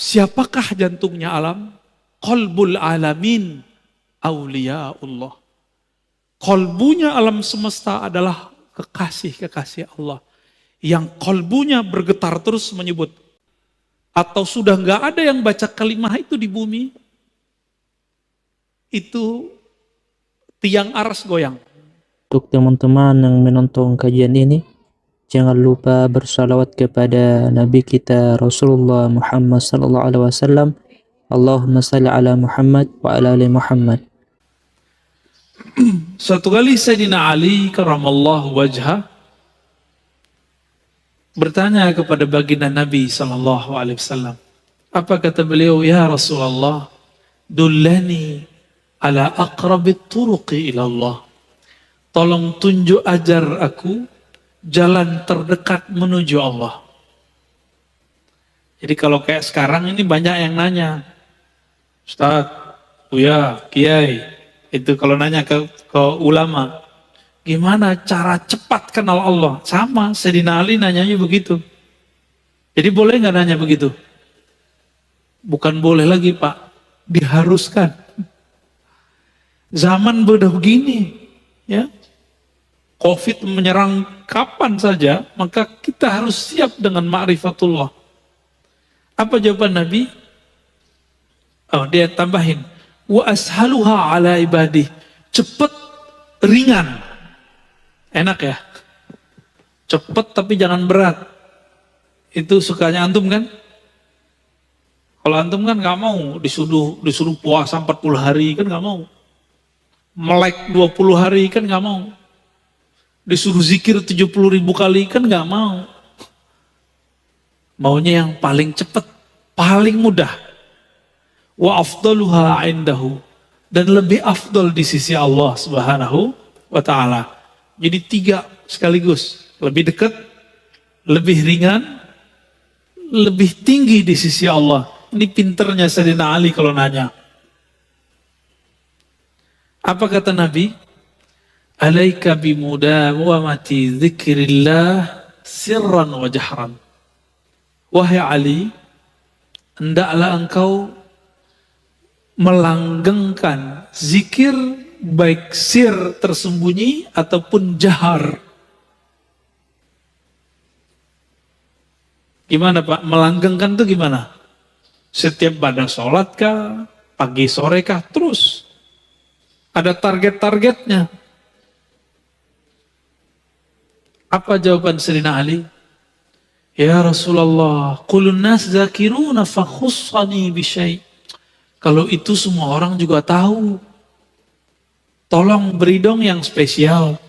Siapakah jantungnya alam? Qalbul alamin auliyaullah. Qalbunya alam semesta adalah kekasih-kekasih Allah. Yang qalbunya bergetar terus menyebut. Atau sudah nggak ada yang baca kalimah itu di bumi. Itu tiang aras goyang. Untuk teman-teman yang menonton kajian ini, jangan lupa bersalawat kepada Nabi kita Rasulullah Muhammad sallallahu alaihi wasallam. Allahumma salli ala Muhammad wa ala ali Muhammad. Suatu kali Sayyidina Ali karamallahu wajhah bertanya kepada baginda Nabi sallallahu alaihi wasallam. Apa kata beliau? Ya Rasulullah, dullani ala aqrabit turuqi ila Allah. Tolong tunjuk ajar aku jalan terdekat menuju Allah. Jadi kalau kayak sekarang ini banyak yang nanya, Ustaz, Buya, Kiai, itu kalau nanya ke ulama, gimana cara cepat kenal Allah? Sama, Sayyidina Ali nanyanya begitu. Jadi boleh nggak nanya begitu? Bukan boleh lagi Pak, diharuskan. Zaman udah begini, ya. Covid menyerang kapan saja, maka kita harus siap dengan ma'rifatullah. Apa jawaban Nabi? Oh, dia tambahin, wa ashaluha ala ibadih. Cepat, ringan. Enak ya? Cepat tapi jangan berat. Itu sukanya antum kan? Kalau antum kan nggak mau disuruh puasa 40 hari kan nggak mau. Melek 20 hari kan nggak mau. Disuruh zikir 70.000 kali kan nggak mau. Maunya yang paling cepat, paling mudah. Wa afdaluha indahu, dan lebih afdal di sisi Allah Subhanahu wa taala. Jadi 3 sekaligus, lebih dekat, lebih ringan, lebih tinggi di sisi Allah. Ini pinternya Sayyidina Ali kalau nanya. Apa kata Nabi? Alaika bimudawamati dzikrillah sirran wa jahran. Wahai Ali, hendaklah engkau melanggengkan zikir baik sir tersembunyi ataupun jahar. Gimana Pak? Melanggengkan itu gimana? Setiap pada sholat kah? Pagi sore kah? Terus. Ada target-targetnya. Apa jawaban Sayyidina Ali? Ya Rasulullah, qulun nas zakiruna fakhussani bisyai. Kalau itu semua orang juga tahu. Tolong beri dong yang spesial.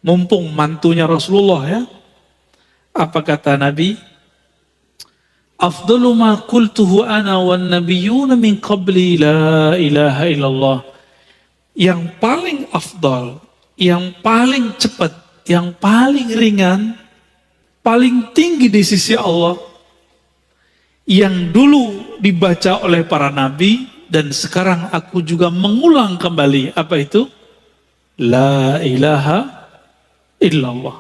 Mumpung mantunya Rasulullah ya. Apa kata Nabi? Afdalu ma qultuhu ana wan nabiyyuna min qabli la ilaha illallah. Yang paling afdal, yang paling cepat, yang paling ringan, paling tinggi di sisi Allah, yang dulu dibaca oleh para nabi dan sekarang aku juga mengulang kembali. Apa itu? La ilaha illallah.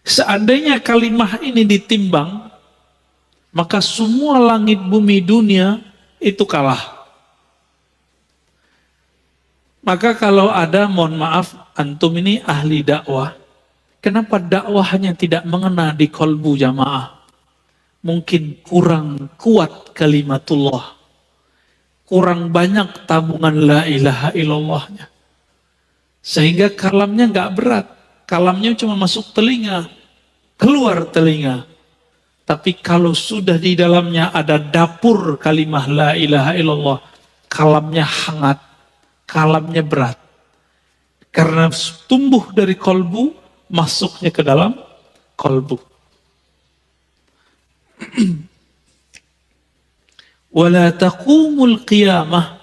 Seandainya kalimah ini ditimbang, maka semua langit bumi dunia itu kalah. Maka kalau ada, mohon maaf, antum ini ahli dakwah, kenapa dakwahnya tidak mengena di kolbu jamaah? Mungkin kurang kuat kalimatullah. Kurang banyak tabungan la ilaha illallahnya. Sehingga kalamnya nggak berat. Kalamnya cuma masuk telinga, keluar telinga. Tapi kalau sudah di dalamnya ada dapur kalimah la ilaha illallah, kalamnya hangat, kalamnya berat. Karena tumbuh dari kolbu, masuknya ke dalam kolbu. Wala taqumul qiyamah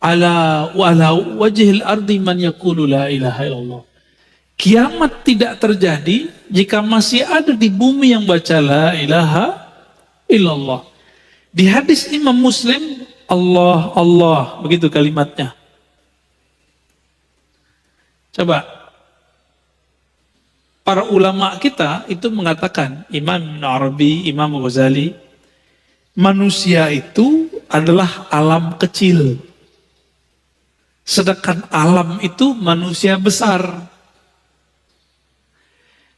ala wajhil ardi man yaqulu la ilaha illallah. Kiamat tidak terjadi jika masih ada di bumi yang baca la ilaha illallah. Di hadis Imam Muslim, Allah, Allah, begitu kalimatnya. Coba, para ulama kita itu mengatakan, Imam Ibn Arabi, Imam Ghazali, Manusia itu adalah alam kecil. Sedangkan alam itu manusia besar.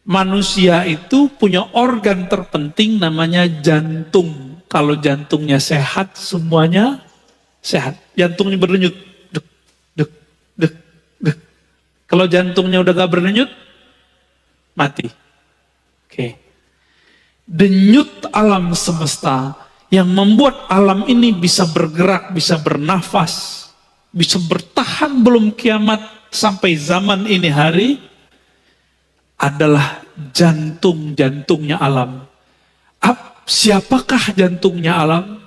Manusia itu punya organ terpenting namanya jantung. Kalau jantungnya sehat, semuanya sehat. Jantungnya berdenyut. Dek, dek, dek, dek. Kalau jantungnya udah gak berdenyut, mati. Oke. Denyut alam semesta yang membuat alam ini bisa bergerak, bisa bernafas, bisa bertahan belum kiamat sampai zaman ini hari, adalah jantung-jantungnya alam. Siapakah jantungnya alam?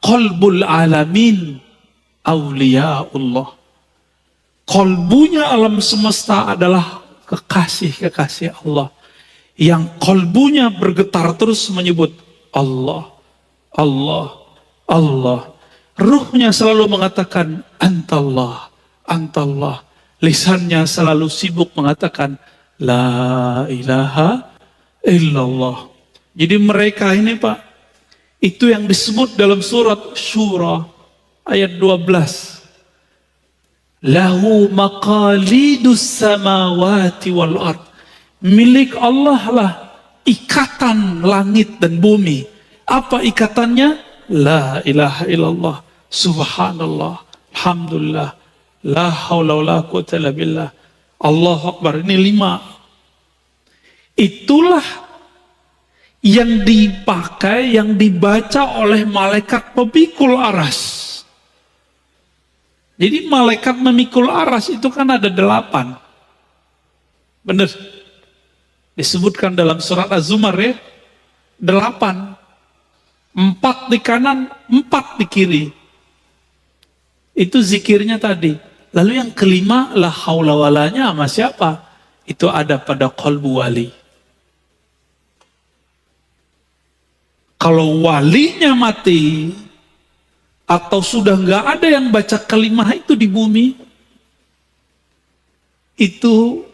Qalbul alamin, awliyaullah. Kolbunya alam semesta adalah kekasih-kekasih Allah. Yang kolbunya bergetar terus menyebut Allah, Allah, Allah. Ruhnya selalu mengatakan Antallah, Antallah. Lisannya selalu sibuk mengatakan La ilaha illallah. Jadi mereka ini Pak, itu yang disebut dalam surat Syura ayat 12. Lahu maqalidus samawati wal ard. Milik Allah lah ikatan langit dan bumi. Apa ikatannya? La ilaha illallah. Subhanallah. Alhamdulillah. La haula wa la quwwata illa billah. Allahu Akbar. Ini 5. Itulah yang dipakai, yang dibaca oleh malaikat pemikul aras. Jadi malaikat memikul aras itu kan ada 8. Benar. Disebutkan dalam surat Az-Zumar ya. 8. 4 di kanan, 4 di kiri. Itu zikirnya tadi. Lalu yang kelima, la haula walanya sama siapa? Itu ada pada qalbu wali. Kalau walinya mati, atau sudah nggak ada yang baca kalimah itu di bumi, itu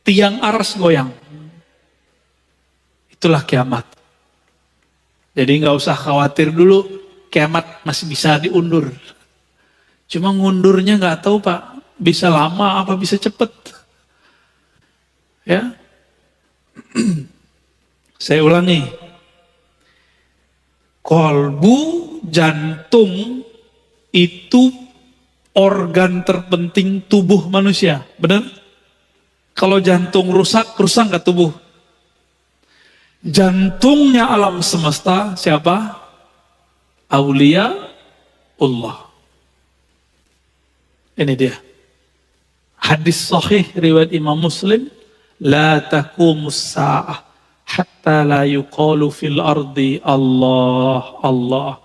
tiang aras goyang. Itulah kiamat. Jadi nggak usah khawatir dulu, kiamat masih bisa diundur. Cuma ngundurnya nggak tahu Pak, bisa lama apa bisa cepet. Ya, saya ulangi. Kolbu, jantung itu organ terpenting tubuh manusia, benar? Kalau jantung rusak, rusak nggak tubuh? Jantungnya alam semesta siapa? Aulia Allah. Ini dia. Hadis sahih riwayat Imam Muslim, la taqumus sa'ah hatta la yuqalu fil ardi Allah Allah.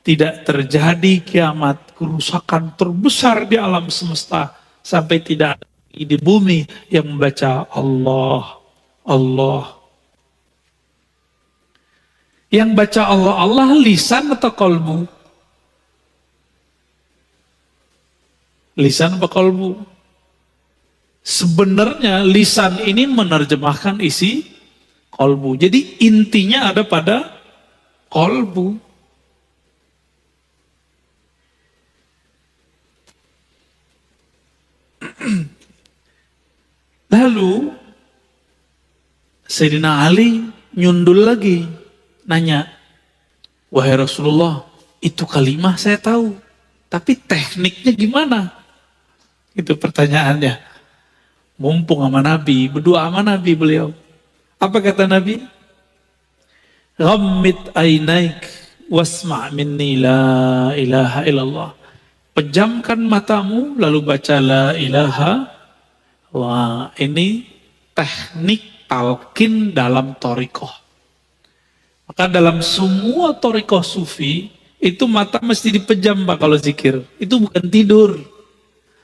Tidak terjadi kiamat, kerusakan terbesar di alam semesta sampai tidak ada di bumi yang membaca Allah Allah. Yang baca Allah Allah lisan atau kolbu? Lisan atau kolbu? Sebenarnya lisan ini menerjemahkan isi kolbu. Jadi intinya ada pada kolbu. Lalu Sayyidina Ali nyundul lagi, nanya, wahai Rasulullah, itu kalimah saya tahu, tapi tekniknya gimana? Itu pertanyaannya. Mumpung sama Nabi, berdua sama Nabi beliau. Apa kata Nabi? Ghammid ainaik wasma' minni la ilaha illallah. Pejamkan matamu lalu baca la ilaha. Wah, ini teknik talqin dalam thariqah. Maka dalam semua thariqah sufi itu mata mesti dipejam Pak kalau zikir. Itu bukan tidur.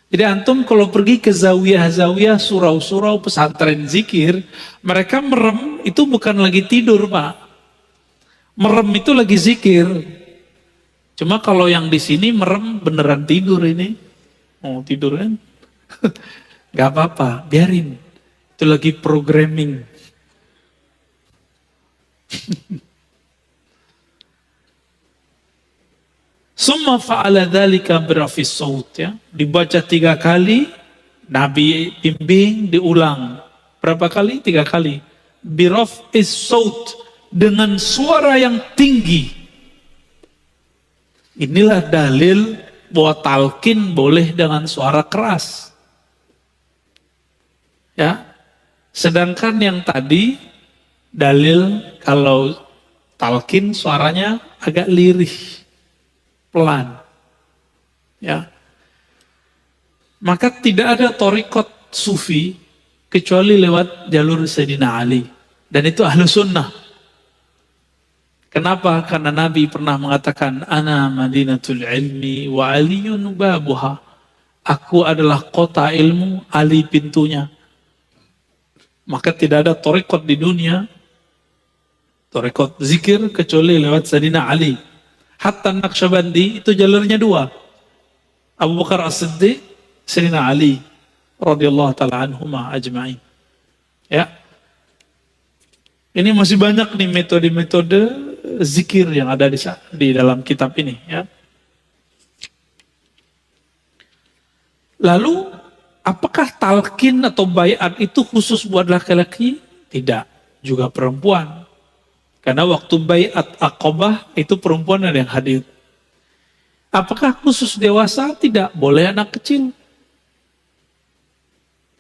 Jadi antum kalau pergi ke zawiyah-zawiyah, surau-surau, pesantren zikir, mereka merem itu bukan lagi tidur Pak. Merem itu lagi zikir. Cuma kalau yang di sini merem beneran tidur ini. Mau tidur kan? Gak apa-apa, biarin. Itu lagi programming. Summa fa'ala dzalika birafis saut, ya. Dibaca 3 kali, Nabi bimbing, diulang. Berapa kali? 3 kali. Birafis saut, dengan suara yang tinggi. Inilah dalil bahwa talqin boleh dengan suara keras. Ya. Sedangkan yang tadi dalil kalau talqin suaranya agak lirih, pelan. Ya. Maka tidak ada thariqat sufi kecuali lewat jalur Sayyidina Ali. Dan itu ahlu sunnah. Kenapa? Karena Nabi pernah mengatakan, Ana madinatul ilmi wa aliyun babuha. Aku adalah kota ilmu, Ali pintunya. Maka tidak ada thariqat di dunia, thariqat zikir, kecuali lewat Sayyidina Ali. Hatta Naqsyabandi itu jalurnya 2. Abu Bakar As-Siddiq, Sayyidina Ali radhiyallahu ta'ala anhuma ajma'in. Ya. Ini masih banyak nih metode-metode zikir yang ada di dalam kitab ini, ya. Lalu apakah talqin atau baiat itu khusus buat laki-laki? Tidak, juga perempuan. Karena waktu baiat Aqabah itu perempuan ada yang hadir. Apakah khusus dewasa? Tidak, boleh anak kecil.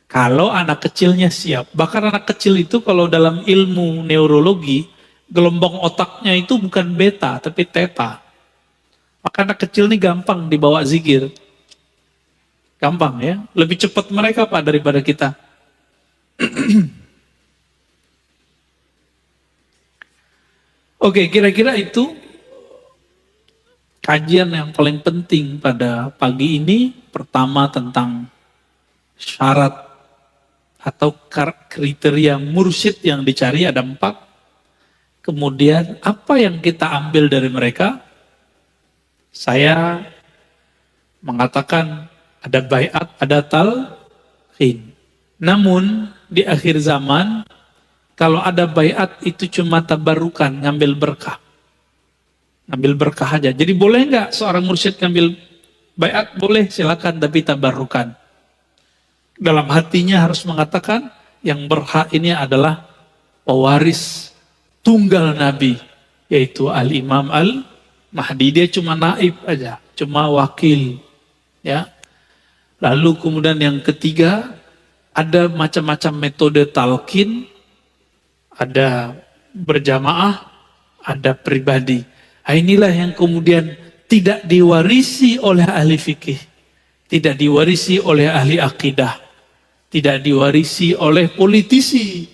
Kalau anak kecilnya siap. Bahkan anak kecil itu kalau dalam ilmu neurologi, gelombang otaknya itu bukan beta, tapi theta. Maka anak kecil ini gampang dibawa zikir. Gampang, ya. Lebih cepat mereka Pak daripada kita. Oke, kira-kira itu kajian yang paling penting pada pagi ini. Pertama tentang syarat atau kriteria mursyid yang dicari ada 4. Kemudian apa yang kita ambil dari mereka? Saya mengatakan ada baiat, ada talqin. Namun di akhir zaman kalau ada baiat itu cuma tabarukan, ngambil berkah. Ngambil berkah aja. Jadi boleh nggak seorang mursyid ngambil baiat? Boleh, silakan, tapi tabarukan. Dalam hatinya harus mengatakan yang berhak ini adalah pewaris tunggal Nabi, yaitu Al-Imam Al-Mahdi. Dia cuma naib aja, cuma wakil, ya. Lalu kemudian yang ketiga, ada macam-macam metode talqin, ada berjamaah, ada pribadi. Nah, inilah yang kemudian tidak diwarisi oleh ahli fikih, tidak diwarisi oleh ahli akidah, tidak diwarisi oleh politisi.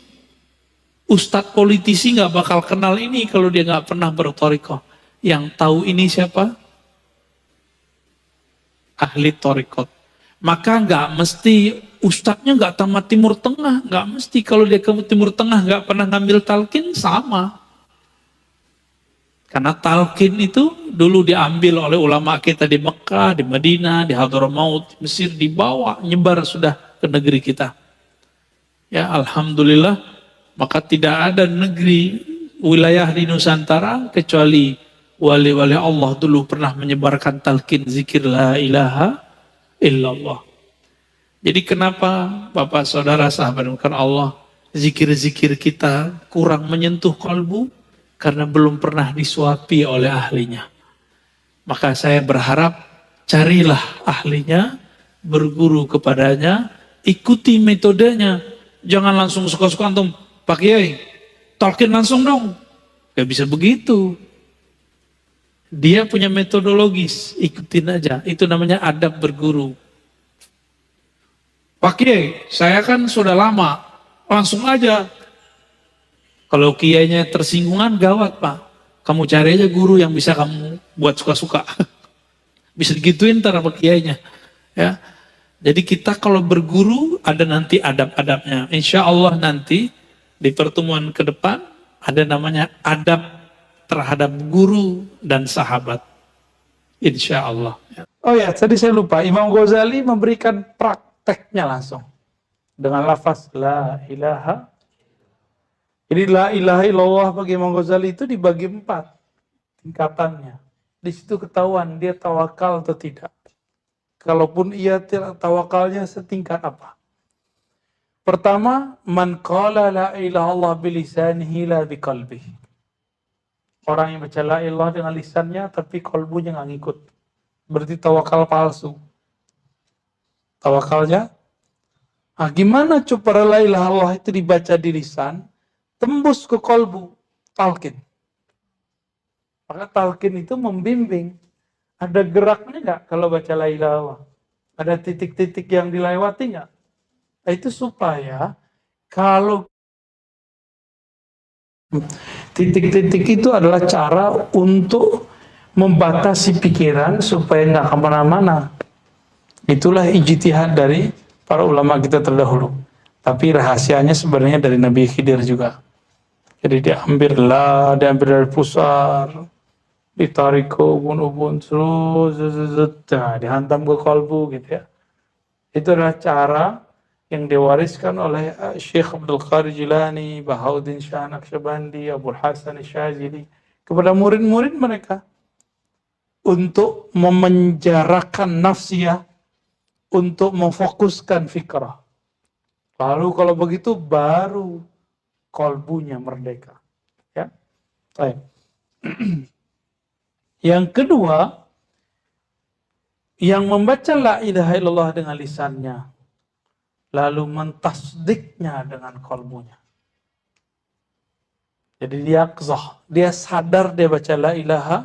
Ustadz politisi nggak bakal kenal ini kalau dia nggak pernah berthariqah. Yang tahu ini siapa? Ahli thariqat. Maka nggak mesti ustadznya nggak tamat Timur Tengah, nggak mesti. Kalau dia ke Timur Tengah nggak pernah ngambil talqin, sama. Karena talqin itu dulu diambil oleh ulama kita di Mekah, di Madinah, di Hadramaut, di Mesir, dibawa, nyebar sudah ke negeri kita. Ya, alhamdulillah, maka tidak ada negeri, wilayah di Nusantara kecuali wali-wali Allah dulu pernah menyebarkan talqin zikir la ilaha illallah. Jadi kenapa Bapak Saudara sahabat Allah, zikir-zikir kita kurang menyentuh kalbu? Karena belum pernah disuapi oleh ahlinya. Maka saya berharap carilah ahlinya, berguru kepadanya, ikuti metodenya. Jangan langsung suka-suka antum, Pak Kiai, talqin langsung dong. Gak bisa begitu. Dia punya metodologis, ikutin aja. Itu namanya adab berguru. Pak Kiai, saya kan sudah lama, langsung aja. Kalau kiainya tersinggungan, gawat Pak. Kamu cari aja guru yang bisa kamu buat suka-suka. Bisa digituin ntar sama kiainya. Ya. Jadi kita kalau berguru ada nanti adab-adabnya. Insya Allah nanti di pertemuan ke depan ada namanya adab terhadap guru dan sahabat. Insya Allah. Oh ya, tadi saya lupa. Imam Ghazali memberikan prakteknya langsung. Dengan lafaz la ilaha. Jadi la ilaha illallah bagi Imam Ghazali itu dibagi 4 tingkatannya. Di situ ketahuan dia tawakal atau tidak. Kalaupun ia tawakalnya setingkat apa. Pertama, man qala la ilaha illallah bilisanihi la biqalbihi. Orang yang baca la ilaha dengan lisannya tapi kalbunya nggak ngikut. Berarti tawakal palsu. Tawakalnya, gimana coba la ilaha illallah itu dibaca di lisan, tembus ke kalbu, talqin. Maka talqin itu membimbing. Ada geraknya nggak kalau baca la ilaha illallah? Ada titik-titik yang dilewati nggak? Nah, itu supaya kalau titik-titik itu adalah cara untuk membatasi pikiran supaya nggak kemana-mana. Itulah ijtihad dari para ulama kita terdahulu. Tapi rahasianya sebenarnya dari Nabi Khidir juga. Jadi diambil dari pusar, ditarik ke ubun-ubun, terus dihantam ke kalbu gitu ya. Itu adalah cara yang diwariskan oleh Syekh Abdul Qadir Jilani, Bahauddin Shah Naqsyabandi, Abul Hasan Syazili kepada murid-murid mereka untuk memenjarakan nafsiyah, untuk memfokuskan fikrah. Lalu kalau begitu baru kalbunya merdeka. Ya. Baik. Yang kedua, yang membaca la ilaha illallah dengan lisannya, lalu mentasdiknya dengan kalbunya. Jadi dia qzah, dia sadar dia baca la ilaha,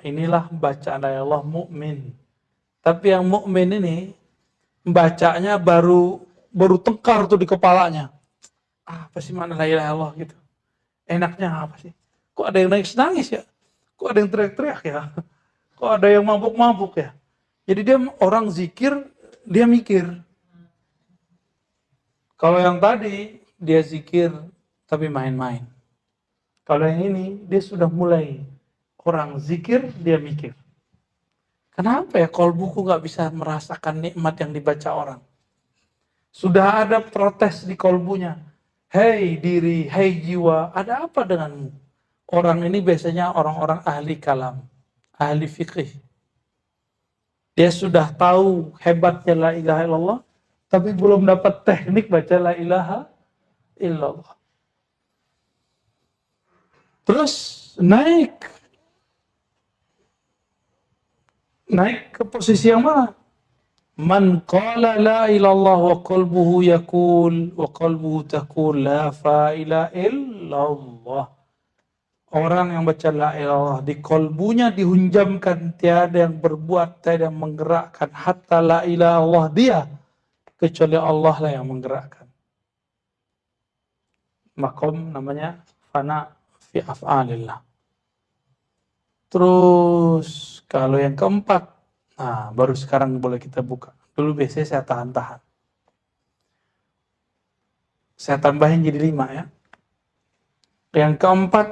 inilah bacaan la ilaha mukmin. Tapi yang mukmin ini bacanya baru tengkar tuh di kepalanya. Apa sih mana la ilaha illallah gitu? Enaknya apa sih? Kok ada yang nangis ya? Kok ada yang teriak-teriak ya? Kok ada yang mabuk-mabuk ya? Jadi dia orang zikir, dia mikir. Kalau yang tadi, dia zikir tapi main-main. Kalau yang ini, dia sudah mulai. Orang zikir, dia mikir. Kenapa ya kalbuku gak bisa merasakan nikmat yang dibaca orang? Sudah ada protes di kalbunya. Hei diri, hei jiwa, ada apa denganmu? Orang ini biasanya orang-orang ahli kalam, ahli fikih. Dia sudah tahu hebatnya la ilaha illallah, tapi belum dapat teknik baca la ilaha illallah. Terus naik ke posisi yang mana? Man qala la ilallah wa qalbuhu yaqul wa qalbuhu taqul la ilaha illallah. Orang yang baca la ilallah di kalbunya dihunjamkan tiada yang berbuat, tiada yang menggerakkan hatta la ilallah dia kecuali Allah lah yang menggerakkan. Makom namanya fana fi af'alillah. Terus kalau yang keempat, baru sekarang boleh kita buka. Dulu biasanya saya tahan-tahan. Saya tambahin jadi 5 ya. Yang keempat,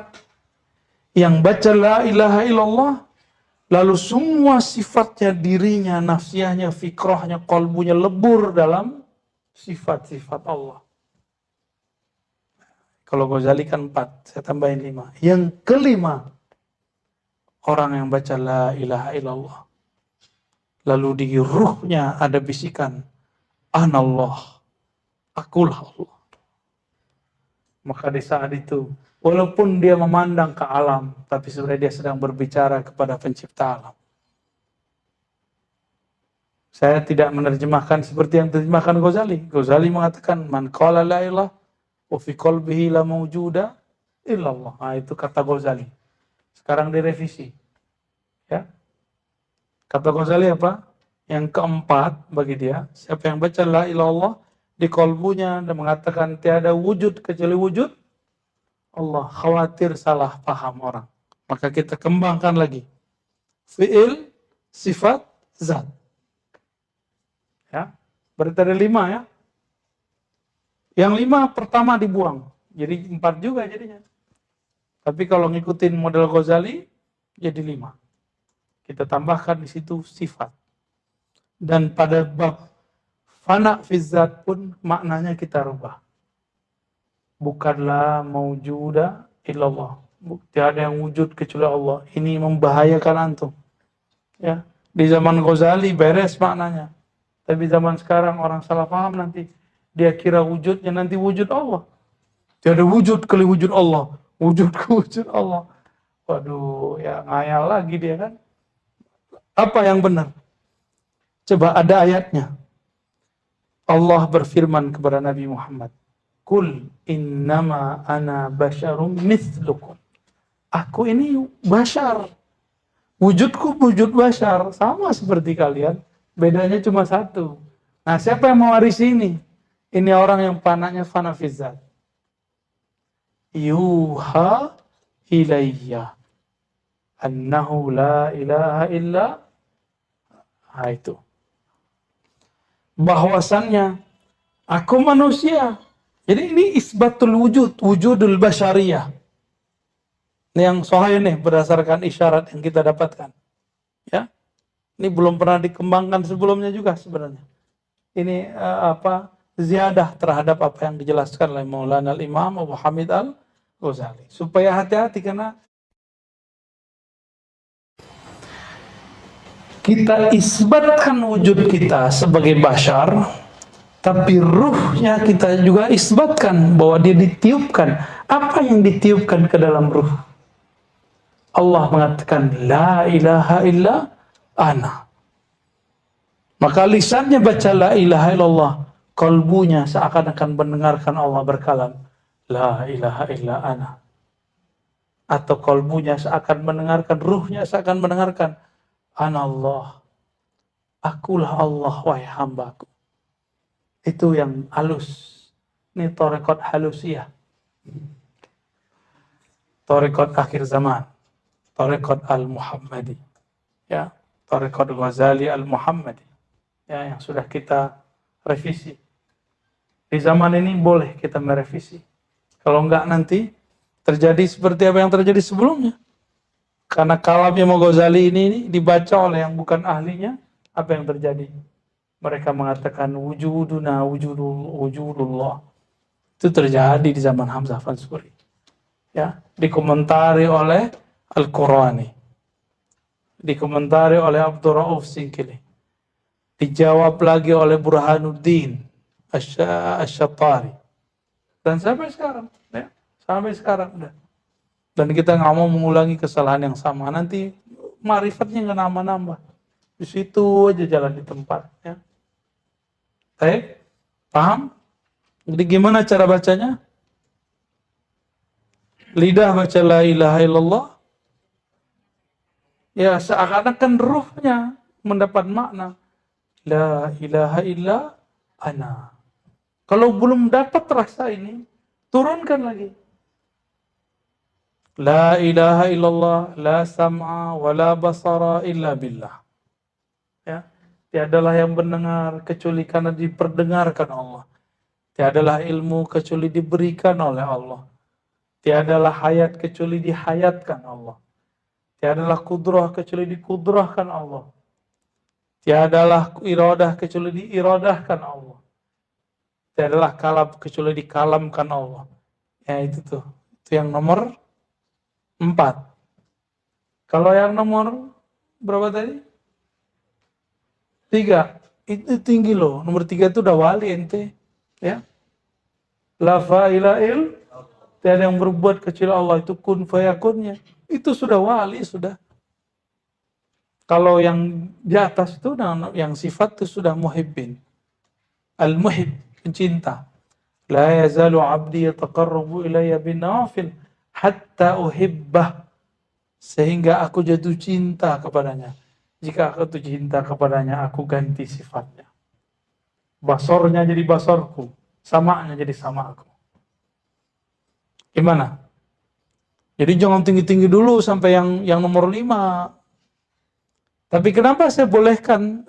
yang baca la ilaha illallah, lalu semua sifatnya, dirinya, nafsiyahnya, fikrahnya, kalbunya lebur dalam sifat-sifat Allah. Kalau Ghazali kan 4, saya tambahin 5. Yang kelima, orang yang baca la ilaha illallah, lalu di ruhnya ada bisikan, Anallah, akulah Allah. Maka di saat itu, walaupun dia memandang ke alam, tapi sebenarnya dia sedang berbicara kepada pencipta alam. Saya tidak menerjemahkan seperti yang diterjemahkan Ghazali. Ghazali mengatakan, Man qala la ilaha wa fi qalbihi la mawjuda illallah. Itu kata Ghazali. Sekarang direvisi. Ya. Kata Ghazali apa? Yang keempat bagi dia, siapa yang baca la ilallah di kalbunya dan mengatakan tiada wujud kecuali wujud Allah, khawatir salah paham orang. Maka kita kembangkan lagi. Fi'il, sifat, zat. Ya. Berarti ada 5 ya. Yang 5 pertama dibuang. Jadi 4 juga jadinya. Tapi kalau ngikutin model Ghazali, jadi 5. Kita tambahkan di situ sifat. Dan pada bab fana fizzat pun maknanya kita rubah. Bukanlah maujuda illallah. Tiada yang wujud kecuali Allah. Ini membahayakan antum. Ya, di zaman Ghazali beres maknanya. Tapi zaman sekarang orang salah paham nanti. Dia kira wujudnya nanti wujud Allah. Tiada wujud kali wujud Allah. Wujud ke wujud Allah. Waduh, ya ngayal lagi dia kan. Apa yang benar? Coba ada ayatnya. Allah berfirman kepada Nabi Muhammad. Kul innama ana basyarum mithlukum. Aku ini bashar. Wujudku wujud bashar. Sama seperti kalian. Bedanya cuma satu. Nah, siapa yang mewarisi ini? Ini orang yang panahnya fana fizzat. Yuha ilayya. Annahu la ilaha illa. Nah, itu. Bahwasannya aku manusia. Jadi ini isbatul wujud. Wujudul basyariyah. Ini yang sahih nih berdasarkan isyarat yang kita dapatkan. Ya, ini belum pernah dikembangkan sebelumnya juga sebenarnya. Ini ziyadah terhadap apa yang dijelaskan oleh Maulana Al-Imam Abu Hamid Al-Ghazali. Supaya hati-hati karena kita isbatkan wujud kita sebagai bashar, tapi ruhnya kita juga isbatkan bahwa dia ditiupkan. Apa yang ditiupkan ke dalam ruh? Allah mengatakan la ilaha illa ana. Maka lisannya baca la ilaha illallah, kalbunya seakan-akan mendengarkan Allah berkalam la ilaha illa ana. Atau kalbunya seakan mendengarkan, ruhnya seakan mendengarkan ana Allah. Akulah Allah wahai hambaku. Itu yang halus. Ini tarekat halusiyah. Tarekat akhir zaman. Tarekat Al-Muhammadi. Ya, Tarekat Ghazali Al-Muhammadi. Ya, yang sudah kita revisi. Di zaman ini boleh kita merevisi. Kalau enggak nanti terjadi seperti apa yang terjadi sebelumnya. Karena kalamnya Ghazali ini dibaca oleh yang bukan ahlinya, apa yang terjadi? Mereka mengatakan wujuduna wujudullah. Itu terjadi di zaman Hamzah Fansuri. Ya, dikomentari oleh Al-Qurani. Dikomentari oleh Abdul Rauf Singkili. Dijawab lagi oleh Burhanuddin Asy-Syattari. Dan sampai sekarang, ya, sampai sekarang. Dan kita nggak mau mengulangi kesalahan yang sama. Nanti marifatnya nggak nambah-nambah. Di situ aja jalan di tempat. Ya. Baik, paham? Jadi gimana cara bacanya? Lidah baca la ilaha illallah. Ya, seakan-akan ruhnya mendapat makna. La ilaha illa ana. Kalau belum dapat rasa ini, turunkan lagi. La ilaha illallah, la sam'a, wa la basara illa billah. Ya, tiadalah yang mendengar kecuali karena diperdengarkan Allah. Tiadalah ilmu kecuali diberikan oleh Allah. Tiadalah hayat kecuali dihayatkan Allah. Tiadalah kudrah kecuali dikudrahkan Allah. Tiadalah iradah kecuali diiradahkan Allah. Tiadalah kalam kecuali dikalamkan Allah. Ya itu tuh. Itu yang nomor 4. Kalau yang nomor berapa tadi? 3. Itu tinggi loh. Nomor 3 itu udah wali ente. Ya. La fa'ilail. Tiada yang berbuat kecuali Allah, itu kun fayakunnya. Itu sudah wali, sudah. Kalau yang di atas itu, yang sifat itu sudah muhibbin. Al-muhib, pencinta. La yazalu abdi yataqarrabu ilayya bin nawafil hatta uhibbah. Sehingga aku jatuh cinta kepadanya. Jika aku jatuh cinta kepadanya, aku ganti sifatnya. Basornya jadi basorku. Samanya jadi samaku. Gimana? Jadi jangan tinggi-tinggi dulu sampai yang nomor 5. Tapi kenapa saya bolehkan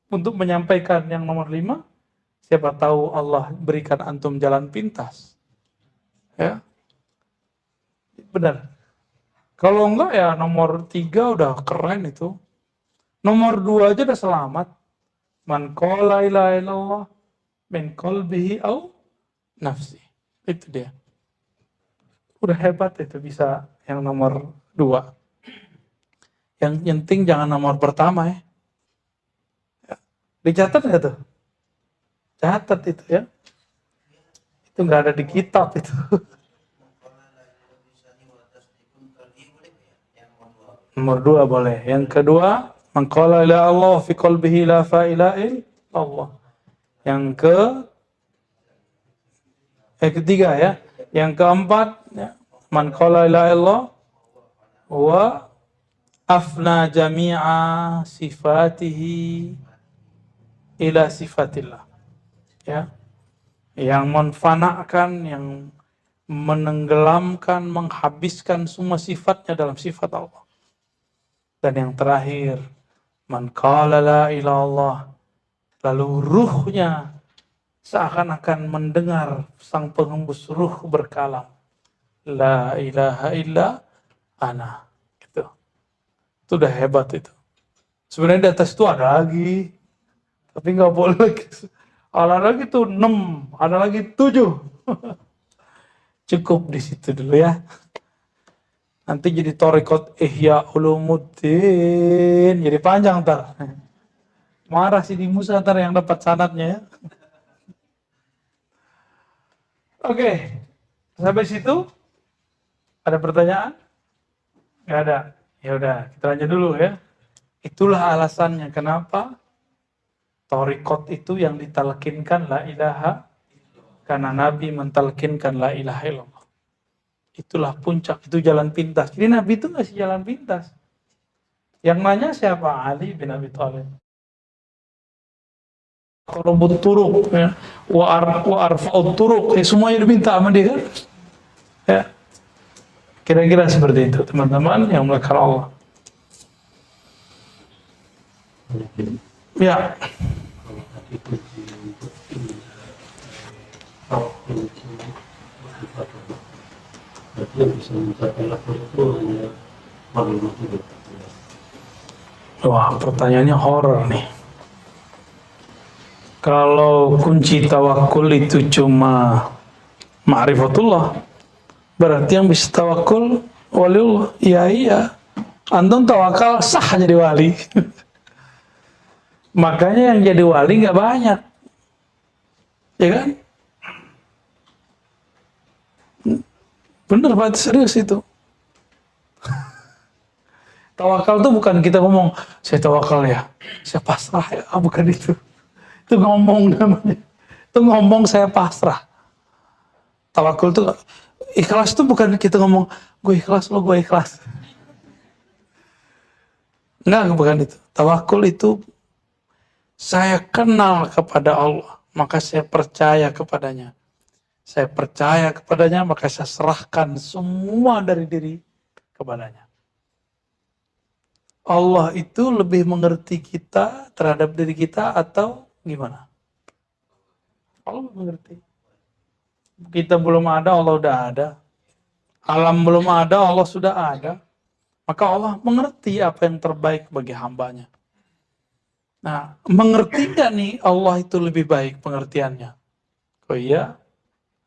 untuk menyampaikan yang nomor 5? Siapa tahu Allah berikan antum jalan pintas. Ya. Benar. Kalau enggak ya nomor 3 udah keren itu. Nomor 2 aja udah selamat. Man qala ilaha illallah min qalbihi au nafsi. Itu dia. Udah hebat itu bisa yang nomor 2. Yang penting jangan nomor pertama ya. Dicatat nggak tuh? Catat itu ya. Itu nggak ada di kitab itu. Nomor 2 boleh. Yang kedua, man qala la Allah fi qalbihi la ilaha illallah. Yang ketiga ya. Yang keempat, ya, man qala la ilaha illallah wa afna jami'a sifatihi ila sifatillah. Ya. Yang menfanakan, yang menenggelamkan, menghabiskan semua sifatnya dalam sifat Allah. Dan yang terakhir, man qala la ilaha illallah, lalu ruhnya seakan-akan mendengar sang pengembus ruh berkalam, la ilaha illa ana. Gitu. Itu udah hebat itu. Sebenarnya di atas itu ada lagi, tapi nggak boleh. Ada lagi tuh 6, ada lagi 7. Cukup di situ dulu ya. Nanti jadi Thariqat Ihya Ulumuddin, jadi panjang ntar. Marah si di Musa ntar yang dapat sanadnya ya. Oke, sampai situ ada pertanyaan? Nggak ada. Ya udah, kita lanjut dulu ya. Itulah alasannya kenapa Thariqat itu yang ditalkinkan la ilaha, karena Nabi mentalkinkan la ilaha illallah. Itulah puncak, itu jalan pintas. Jadi Nabi itu ngasih jalan pintas. Yang nanya siapa? Ali bin Abi Thalib. Qarabut turuq ya, wa arfa'ut turuq, ya, semuanya diminta sama dia kan? Ya. Kira-kira seperti itu teman-teman yang melakukan Allah. Ya. Wah, pertanyaannya horor nih. Kalau kunci tawakul itu cuma ma'rifatullah, berarti yang bisa tawakul waliullah. Iya. Antum tawakal sah jadi wali. Makanya yang jadi wali nggak banyak. Ya kan? Bener Pak, serius itu. Tawakal itu bukan kita ngomong, saya tawakal ya, saya pasrah ya, bukan itu. Itu ngomong namanya. Itu ngomong saya pasrah. Tawakul itu, ikhlas itu bukan kita ngomong, gue ikhlas lo, gue ikhlas. Enggak, bukan itu. Tawakul itu, saya kenal kepada Allah, maka saya percaya kepadanya. Saya percaya kepadanya, maka saya serahkan semua dari diri kepadanya. Allah itu lebih mengerti kita terhadap diri kita atau gimana? Allah mengerti. Kita belum ada, Allah udah ada. Alam belum ada, Allah sudah ada. Maka Allah mengerti apa yang terbaik bagi hambanya. Nah, mengerti gak nih Allah itu lebih baik pengertiannya? Oh iya,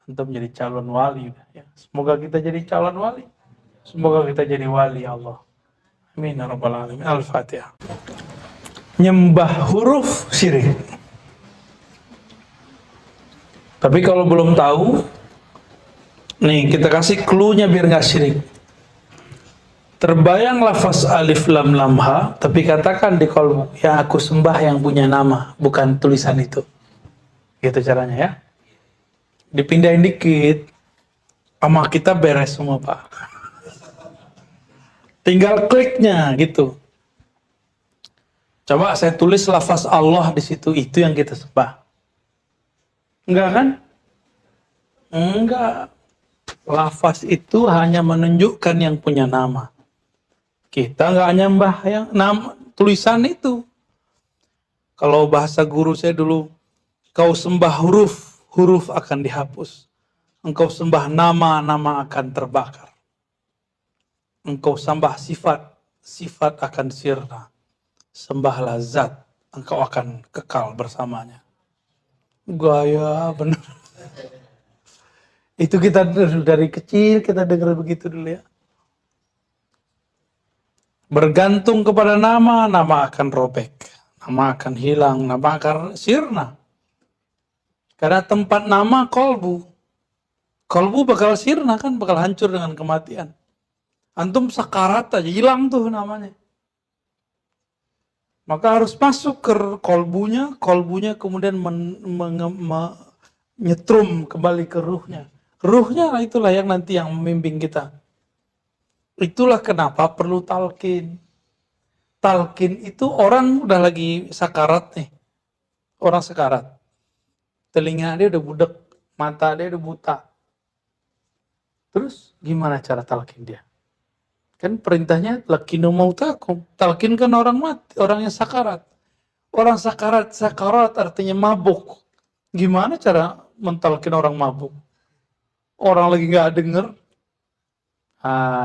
untuk menjadi calon wali. Ya. Semoga kita jadi calon wali. Semoga kita jadi wali Allah. Amin ya rabbal alamin. Al-Fatihah. Nyembah huruf syirik. Tapi kalau belum tahu, nih kita kasih clue-nya biar nggak syirik. Terbayang lafaz alif lam lam ha, tapi katakan di kolbu, yang aku sembah yang punya nama, bukan tulisan itu. Gitu caranya ya. Dipindahin dikit, sama kita beres semua Pak. Tinggal kliknya gitu. Coba saya tulis lafaz Allah di situ, itu yang kita sembah. Enggak kan? Enggak. Lafaz itu hanya menunjukkan yang punya nama. Kita enggak nyembah yang nama tulisan itu. Kalau bahasa guru saya dulu, kau sembah huruf, huruf akan dihapus. Engkau sembah nama, nama akan terbakar. Engkau sembah sifat, sifat akan sirna. Sembahlah zat, engkau akan kekal bersamanya. Gaya bener. Itu kita dari kecil kita dengar begitu dulu ya. Bergantung kepada nama, nama akan robek, nama akan hilang, nama akan sirna. Karena tempat nama kolbu bakal sirna kan, bakal hancur dengan kematian. Antum sakarat aja hilang tuh namanya. Maka harus masuk ke kolbunya kemudian nyetrum kembali ke ruhnya. Ruhnya itulah yang nanti yang membimbing kita. Itulah kenapa perlu talqin. Talqin itu orang udah lagi sakarat nih. Orang sakarat. Telinga dia udah budek, mata dia udah buta. Terus gimana cara talqin dia? Kan perintahnya lakinu mautakum. Talqin kan orang mati, orang yang sakarat. Orang sakarat artinya mabuk. Gimana cara mentalkin orang mabuk? Orang lagi nggak denger.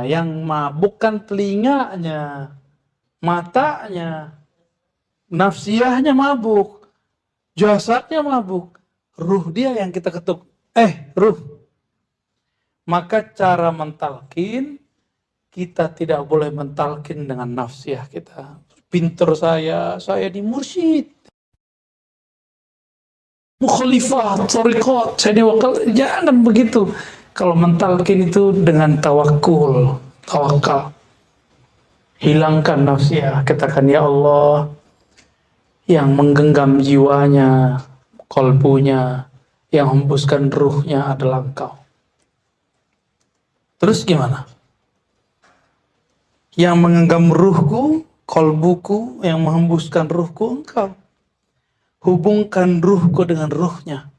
Yang mabuk kan telinganya, matanya, nafsiyahnya mabuk, jasadnya mabuk, ruh dia yang kita ketuk. Ruh. Maka cara mentalkin, kita tidak boleh mentalkin dengan nafsiyah kita. Pinter saya di mursyid, mukhalifah, thariqat, saya diwakil. Jangan begitu. Kalau mentalkin itu dengan tawakal. Hilangkan nafsiyah, katakan ya Allah, yang menggenggam jiwanya, kolbunya, yang hembuskan ruhnya adalah Engkau. Terus gimana? Yang menggenggam ruhku, kolbuku, yang menghembuskan ruhku Engkau. Hubungkan ruhku dengan ruhnya,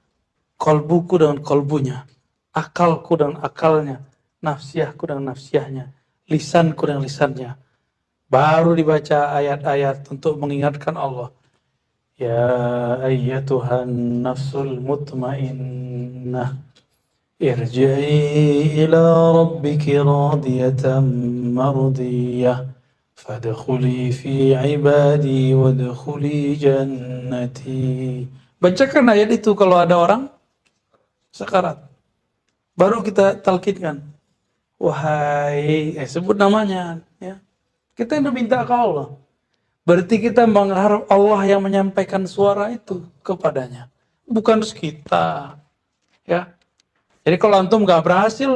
kolbuku dengan kolbunya, akalku dengan akalnya, nafsiyahku dengan nafsiyahnya, lisanku dengan lisannya. Baru dibaca ayat-ayat untuk mengingatkan Allah. Ya ayyatuhan nafsul mutmainnah, irji'i ila rabbiki radiyatan mardiyah, fadkhuli fi ibadi wadkhuli jannati. Bacakan ayat itu kalau ada orang sekarat. Baru kita talqinkan. Wahai, sebut namanya. Ya. Kita yang minta ke Allah. Berarti kita mengharap Allah yang menyampaikan suara itu kepadanya. Bukan kita. Ya. Jadi kalau antum gak berhasil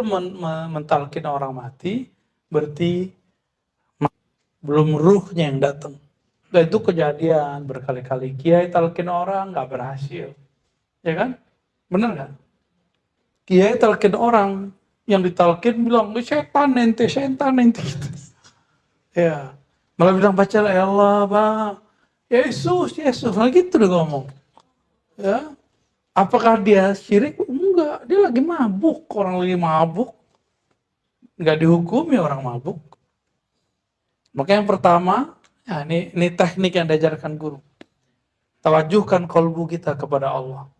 mentalkin orang mati, berarti belum ruhnya yang datang. Dan itu kejadian berkali-kali. Kiai talkin orang gak berhasil. Ya kan? Benar gak? Kiai talkin orang, yang ditalkin bilang, setan ente gitu. Ya, malah bilang baca ya Allah, Bang. Yesus, nah gitu deh ngomong. Ya, apakah dia syirik? Enggak, dia lagi mabuk. Orang lagi mabuk, nggak dihukumi orang mabuk. Maka yang pertama, ya ini teknik yang diajarkan guru. Tawajuhkan kolbu kita kepada Allah.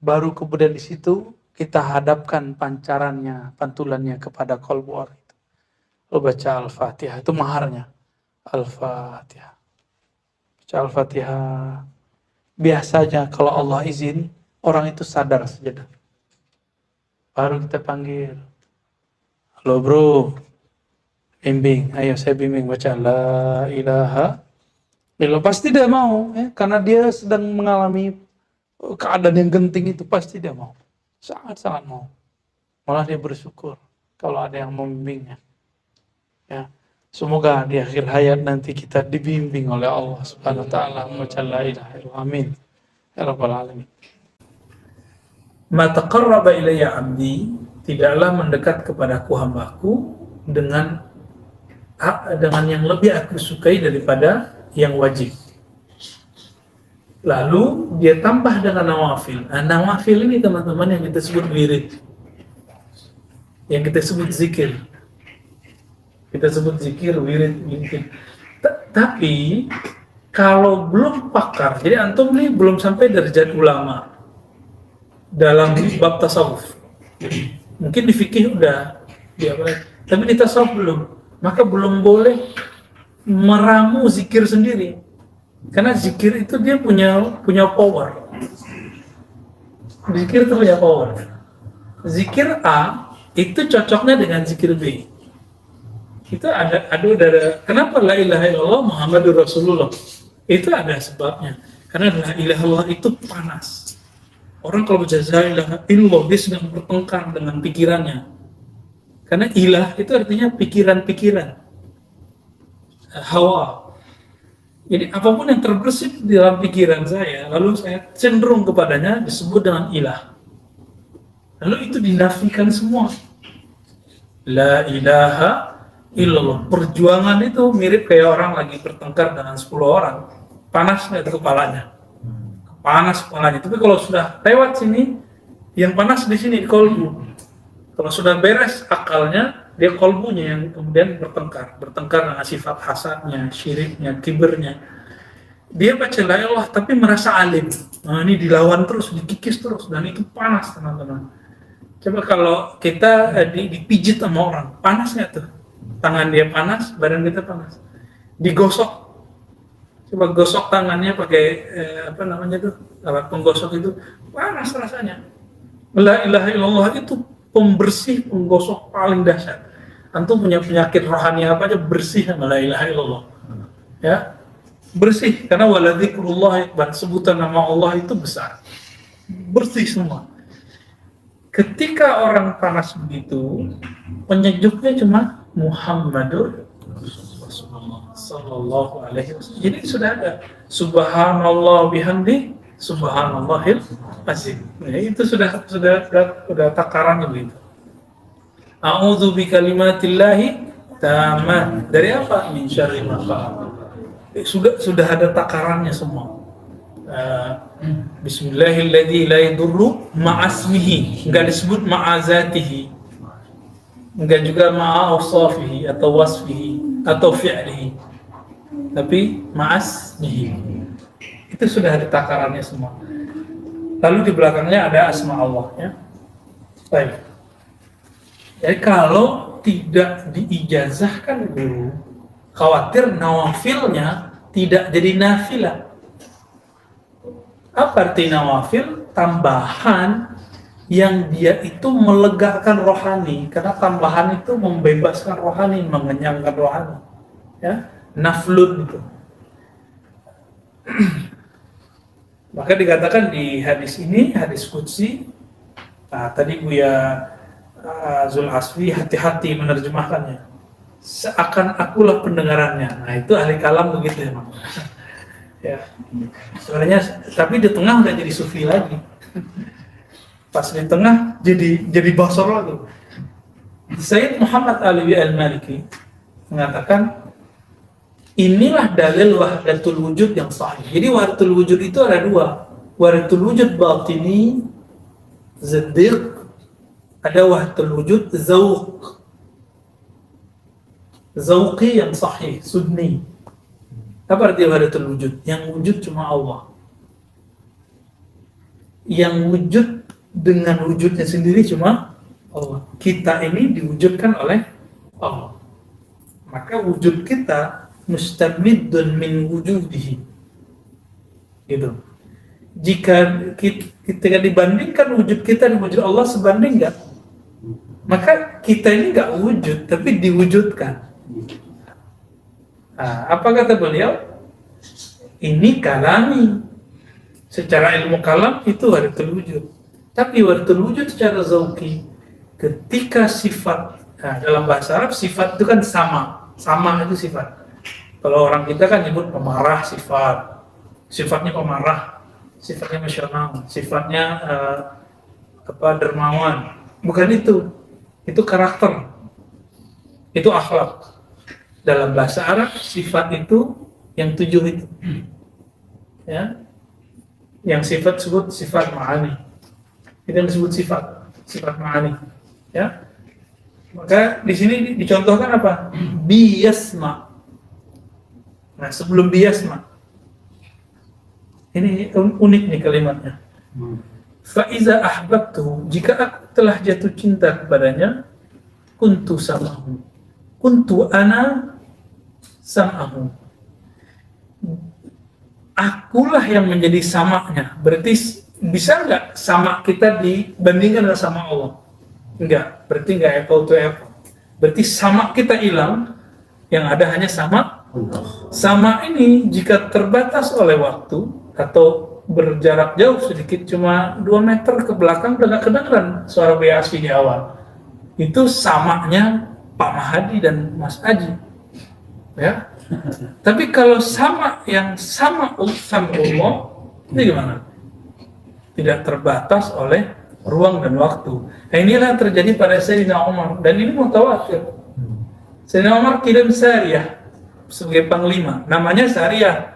Baru kemudian di situ kita hadapkan pancarannya, pantulannya kepada kolbu orang itu. Lalu baca Al-Fatihah, itu maharnya. Al-Fatihah. Baca Al-Fatihah. Biasanya kalau Allah izin, orang itu sadar saja. Baru kita panggil. Halo bro, bimbing. Ayo saya bimbing baca La ilaha. Bila pasti dia mau, ya, karena dia sedang mengalami keadaan yang genting itu, pasti dia mau. Sangat-sangat mau. Malah dia bersyukur kalau ada yang membimbingnya. Ya, semoga di akhir hayat nanti kita dibimbing oleh Allah Subhanahu wa taala. Amin. Ya rabbal alamin. Ma taqarraba ilayya 'abdi, tidaklah mendekat kepadaku hambaku dengan yang lebih aku sukai daripada yang wajib. Lalu dia tambah dengan nawafil. Nawafil ini teman-teman yang kita sebut wirid, yang kita sebut zikir. Kita sebut zikir, wirid, wirid. Tapi kalau belum pakar, jadi antum nih belum sampai derajat ulama dalam bab tasawuf. Mungkin di fikih udah, tapi di tasawuf belum. Maka belum boleh meramu zikir sendiri. Karena zikir itu dia punya power. Zikir itu punya power. Zikir A itu cocoknya dengan zikir B. Itu ada kenapa la ilaha illallah Muhammadur Rasulullah? Itu ada sebabnya. Karena la ilaha illallah itu panas. Orang kalau baca la ilaha illallah dia sedang bertengkar dengan pikirannya. Karena ilah itu artinya pikiran-pikiran, hawa. Jadi apapun yang terbersit di dalam pikiran saya, lalu saya cenderung kepadanya, disebut dengan ilah. Lalu itu dinafikan semua. La ilaha illallah. Perjuangan itu mirip kayak orang lagi bertengkar dengan 10 orang. Panas nggak itu kepalanya? Panas kepalanya. Tapi kalau sudah lewat sini, yang panas di sini di kolbu. Kalau sudah beres akalnya, dia kolbunya yang kemudian bertengkar dengan sifat hasadnya, syiriknya, kibernya. Dia baca la ilallah tapi merasa alim. Nah, ini dilawan terus, dikikis terus, dan itu panas teman-teman. Coba kalau kita dipijit sama orang, panas nggak tuh? Tangan dia panas, badan kita panas. Digosok, coba gosok tangannya pakai alat penggosok itu, panas rasanya. La ilaha illallah itu pembersih, penggosok paling dahsyat. Antum punya penyakit rohani apa aja bersih sama la ilaha illallah. Ya, bersih karena waladzikrullah akbar, sebutan nama Allah itu besar. Bersih semua. Ketika orang panas begitu, penyejuknya cuma Muhammadur Rasulullah sallallahu alaihi wasallam. Jadi sudah ada subhanallah bihamdi subhanallahil azim. Ya, itu sudah takarannya begitu. A'udzu bikalimatillahi tammah. Dari apa? Min syarri ma khalaq. Sudah ada takarannya semua. Bismillahilladzi la yadurru ma'asmihi, enggak disebut ma'azatihi, enggak juga ma'awsafihi atau wasfihi atau fi'lihi, tapi ma'asmihi. Itu sudah ada takarannya semua. Lalu di belakangnya ada asma Allah, ya. Baik. Jadi kalau tidak diijazahkan guru, khawatir nawafilnya tidak jadi nafilah. Apa arti nawafil? Tambahan yang dia itu melegakan rohani, karena tambahan itu membebaskan rohani, mengenyangkan rohani. Ya, naflun itu. Maka dikatakan di hadis ini, hadis qudsi, tadi Buya Zul Asfi hati-hati menerjemahkannya. Seakan akulah pendengarannya. Nah, itu ahli kalam begitu emang. Ya. Sebenarnya tapi di tengah udah jadi sufi lagi. Pas di tengah jadi basar lagi. Sayyid Muhammad Alawi Al-Maliki mengatakan inilah dalil wahdatul wujud yang sahih. Jadi wahdatul wujud itu ada dua. Wahdatul wujud batini, zaddiq, ada wahdatul wujud zauq. Zauqi yang sahih, sunni. Apa arti wahdatul wujud? Yang wujud cuma Allah. Yang wujud dengan wujudnya sendiri cuma Allah. Kita ini diwujudkan oleh Allah. Maka wujud kita mustamidun min wujudihi. Gitu. Jika kita dibandingkan wujud kita dengan wujud Allah sebanding enggak? Maka kita ini enggak wujud tapi diwujudkan. Apa kata beliau? Ini kalami. Secara ilmu kalam itu wahdatul wujud. Tapi wahdatul wujud secara zauqi, ketika sifat, dalam bahasa Arab sifat itu kan sama itu sifat. Kalau orang kita kan nyebut pemarah sifatnya pemarah, sifatnya emosional, sifatnya dermawan. Bukan itu karakter, itu akhlak. Dalam bahasa Arab sifat itu yang 7 itu, ya, yang sifat disebut sifat ma'ani. Itu yang disebut sifat ma'ani, ya. Maka di sini dicontohkan apa? Biyasma. Nah, sebelum biyasma, ini unik nih kalimatnya. Fa'iza ahbabtuhu, jika aku telah jatuh cinta kepadanya, kuntu samahu, kuntu ana sam'ahu, akulah yang menjadi samanya. Berarti bisa nggak sama kita dibandingkan dengan sama Allah? Enggak, berarti nggak apple to apple. Berarti sama kita hilang, yang ada hanya sama. Sama ini jika terbatas oleh waktu atau berjarak jauh sedikit, cuma 2 meter ke belakang udah gak kedengeran suara BASI di awal. Itu samanya Pak Mahadi dan Mas Aji. Ya. Tapi kalau sama yang sama Allah, ini gimana? Tidak terbatas oleh ruang dan waktu. Nah, inilah yang terjadi pada Sayyidina Umar, dan ini mutawatir. Sayyidina Umar kirim Sariyah sebagai panglima, namanya Sariyah,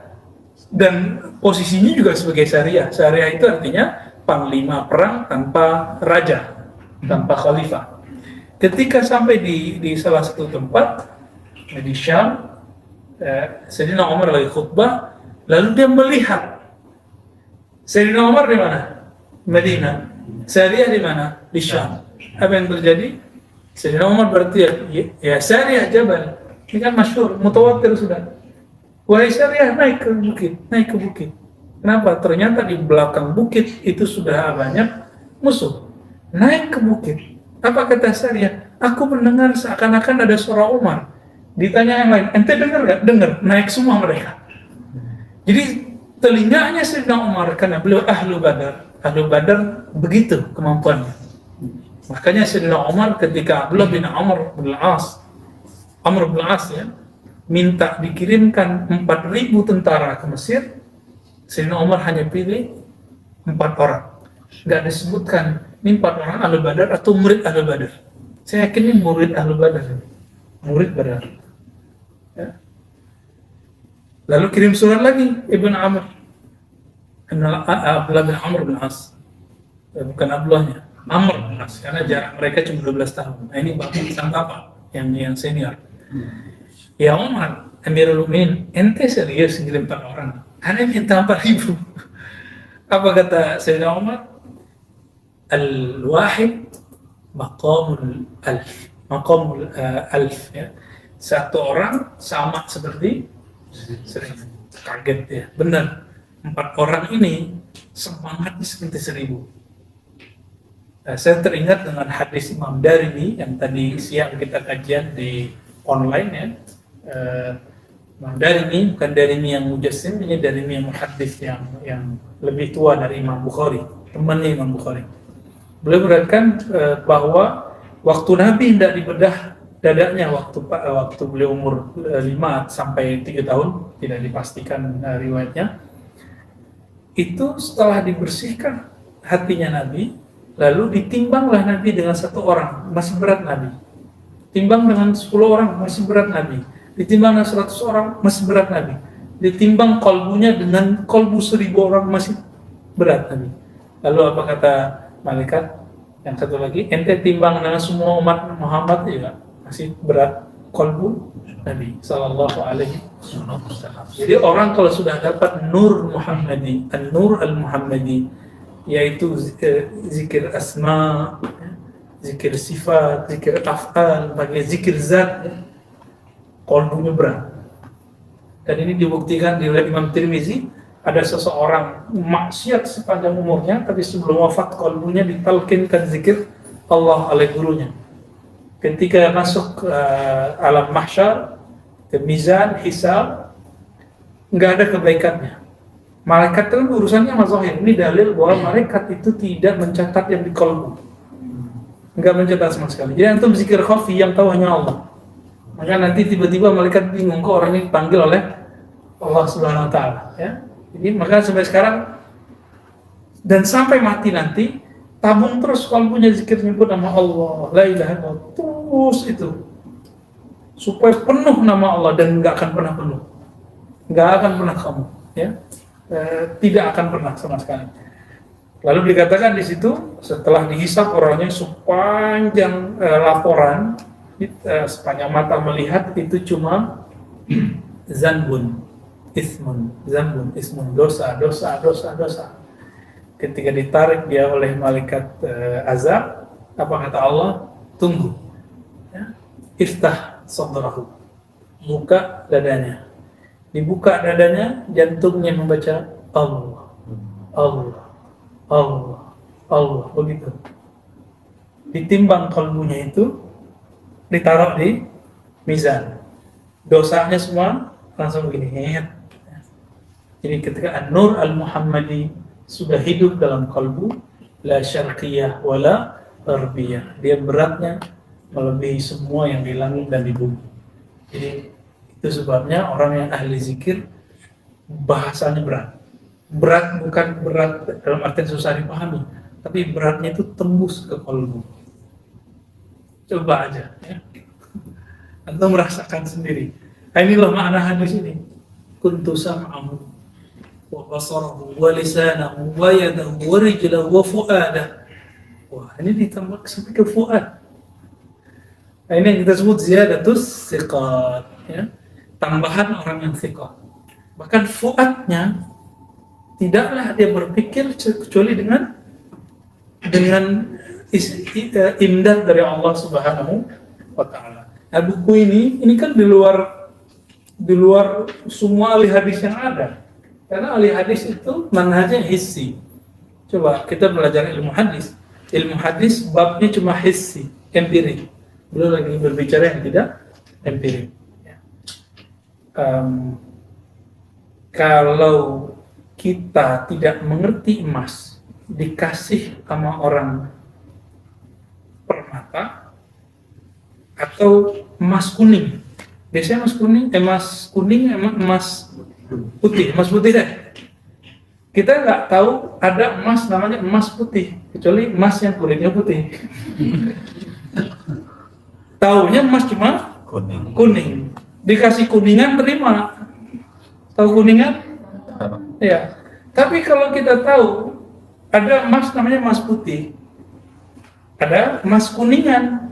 dan posisinya juga sebagai Sariyah. Sariyah itu artinya panglima perang tanpa raja, tanpa khalifah. Ketika sampai di salah satu tempat di Syam, Sayyidina Umar lagi khutbah, lalu dia melihat Sayyidina Umar di mana? Madinah. Sariyah di mana? Di Syam. Apa yang terjadi? Sayyidina Umar berteriak, ya Sariyah Jabal. Ini kan masyhur, mutawatir sudah. Wahai Sariyah, naik ke bukit. Kenapa? Ternyata di belakang bukit itu sudah banyak musuh. Naik ke bukit. Apa kata Sariyah? Aku mendengar seakan-akan ada suara Umar. Ditanya yang lain, ente dengar gak? Dengar, naik semua mereka. Jadi telinganya Sayyidina Umar, karena beliau ahlu Badar. Ahlu Badar begitu kemampuannya. Makanya Sayyidina Umar ketika Abdullah bin Amr bin As ya, minta dikirimkan 4.000 tentara ke Mesir, Sayyidina Umar hanya pilih 4 orang. Nggak disebutkan ini 4 orang ahlu Badar atau murid ahlu Badar. Saya yakin ini murid ahlu Badar. Murid Badar. Ya. Lalu kirim surat lagi Ibn Amr, Abdullah bin Amr bin As, bukan Abdullahnya, Amr bin As, karena jarak mereka cuma 12 tahun. Nah ini bapak sang bapak yang senior. Ya Umar, Amirul Mukminin, ente serius ngirim 4 orang? Ane minta 4.000. Apa kata Sayyidina Umar? Al-wahid maqamul alf, ya. Satu orang sama seperti 1.000. Kaget ya, benar. 4 orang ini semangatnya seperti 1.000. Saya teringat dengan hadis Imam Darimi yang tadi siang kita kajian di online ya. Imam Darimi, bukan Darimi yang mujassim, ini Darimi yang muhaddis yang lebih tua dari Imam Bukhari, temannya Imam Bukhari. Beliau beratkan bahwa waktu Nabi tidak dibedah dadanya waktu beliau umur 5 sampai 3 tahun, tidak dipastikan riwayatnya. Itu setelah dibersihkan hatinya Nabi, lalu ditimbanglah Nabi dengan 1 orang, masih berat Nabi. Timbang dengan 10 orang, masih berat Nabi. Ditimbang dengan 100 orang, masih berat Nabi. Ditimbang kolbunya dengan kolbu 1.000 orang, masih berat Nabi. Lalu apa kata malaikat yang satu lagi, ente timbang dengan semua umat Muhammad juga masih berat kolbu Nabi sallallahu alaihi wasallam. Jadi orang kalau sudah dapat nur Muhammadi, an-nur al-Muhammadi, yaitu zikir asma, zikir sifat, zikir af'al, bagai zikir zat, kolbunya berat. Dan ini dibuktikan oleh Imam Tirmizi. Ada seseorang maksiat sepanjang umurnya, tapi sebelum wafat kolbunya ditalkinkan zikir Allah oleh gurunya. Ketika masuk alam mahsyar, ke mizan, hisab, nggak ada kebaikannya. Malaikat itu urusannya mazahir. Ini dalil bahwa malaikat itu tidak mencatat yang di kolbu, nggak mencatat sama sekali. Jadi antum zikir khafi yang tahu hanya Allah. Maka nanti tiba-tiba malaikat bingung kok orang ini dipanggil oleh Allah Subhanahu Wa Taala. Ya. Jadi maka sampai sekarang dan sampai mati nanti tabung terus kalbunya zikir menyebut nama Allah, la ilaha illallah, terus itu supaya penuh nama Allah dan nggak akan pernah penuh, nggak akan pernah kamu, ya, tidak akan pernah sama sekali. Lalu dikatakan di situ setelah dihisap orangnya sepanjang laporan, sepanjang mata melihat itu cuma zanbun. Zambun, ismun, dosa. Ketika ditarik dia oleh malaikat azab, apa kata Allah? Tunggu. Ya. Iftah sadrahu. Buka dadanya. Dibuka dadanya, jantungnya membaca Allah. Allah. Allah. Allah. Begitu. Ditimbang kalbunya itu, ditaruh di mizan. Dosanya semua langsung begini. Jadi ketika An-Nur Al-Muhammadi sudah hidup dalam kalbu, la syarqiyah wala gharbiyah. Dia beratnya melebihi semua yang di langit dan di bumi. Jadi itu sebabnya orang yang ahli zikir bahasanya berat. Berat bukan berat dalam artian susah dipahami, tapi beratnya itu tembus ke kalbu. Coba aja ya. Anda merasakan sendiri. Nah, inilah makna hadis ini. Kuntu sam'ahu wa basarahu wa lisanahu wa yadahu wa rijlahu wa fu'adah. Wah, ini ditambah sampai ke fu'ad. Nah, ini yang kita sebut ziyadatus siqat, ya. Tambahan orang yang siqat. Bahkan fu'adnya tidaklah dia berpikir kecuali dengan imdad dari Allah Subhanahu wa taala. Nah, buku ini kan di luar semua ahli hadis yang ada. Karena ahli hadis itu manhajnya hissi. Coba kita belajar ilmu hadis. Ilmu hadis babnya cuma hissi, empirik. Belum lagi berbicara yang tidak empirik. Kalau kita tidak mengerti emas, dikasih sama orang permata atau emas kuning. Biasanya emas kuning, emas putih deh. Kita nggak tahu ada emas namanya emas putih, kecuali emas yang kulitnya putih. Taunya emas cuma kuning. Dikasih kuningan terima. Tahu kuningan? Ya. Tapi kalau kita tahu ada emas namanya emas putih, ada emas kuningan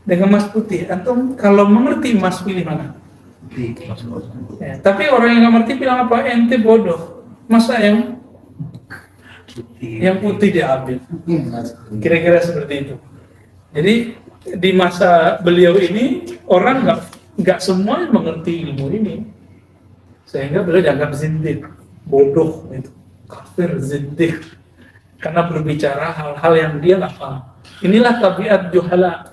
dengan emas putih. Antum kalau mengerti emas pilih mana? Ya, tapi orang yang nggak ngerti bilang apa? Ente bodoh. Masa yang putih diambil? Kira-kira seperti itu. Jadi di masa beliau ini orang nggak semua yang mengerti ilmu ini, sehingga beliau dianggap zindik, bodoh itu, kafir, zindik, karena berbicara hal-hal yang dia nggak paham. Inilah tabiat juhala,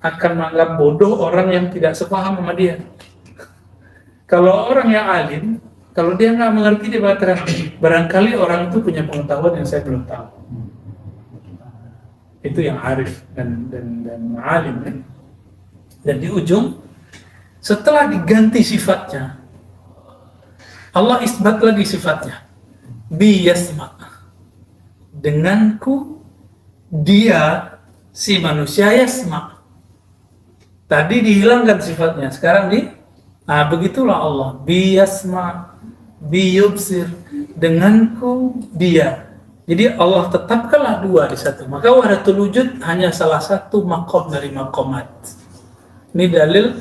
akan menganggap bodoh orang yang tidak sepaham sama dia. Kalau orang yang alim, kalau dia nggak mengerti, dia berkata, barangkali orang itu punya pengetahuan yang saya belum tahu. Itu yang arif dan alim kan. Dan di ujung, setelah diganti sifatnya, Allah isbat lagi sifatnya. Bi yasma. Denganku dia si manusia yasma. Tadi dihilangkan sifatnya, sekarang begitulah Allah. Bi yasma, bi yubsir. Denganku dia. Jadi Allah tetapkanlah dua di satu. Maka wahdatul wujud hanya salah satu maqam dari maqamat. Ini dalil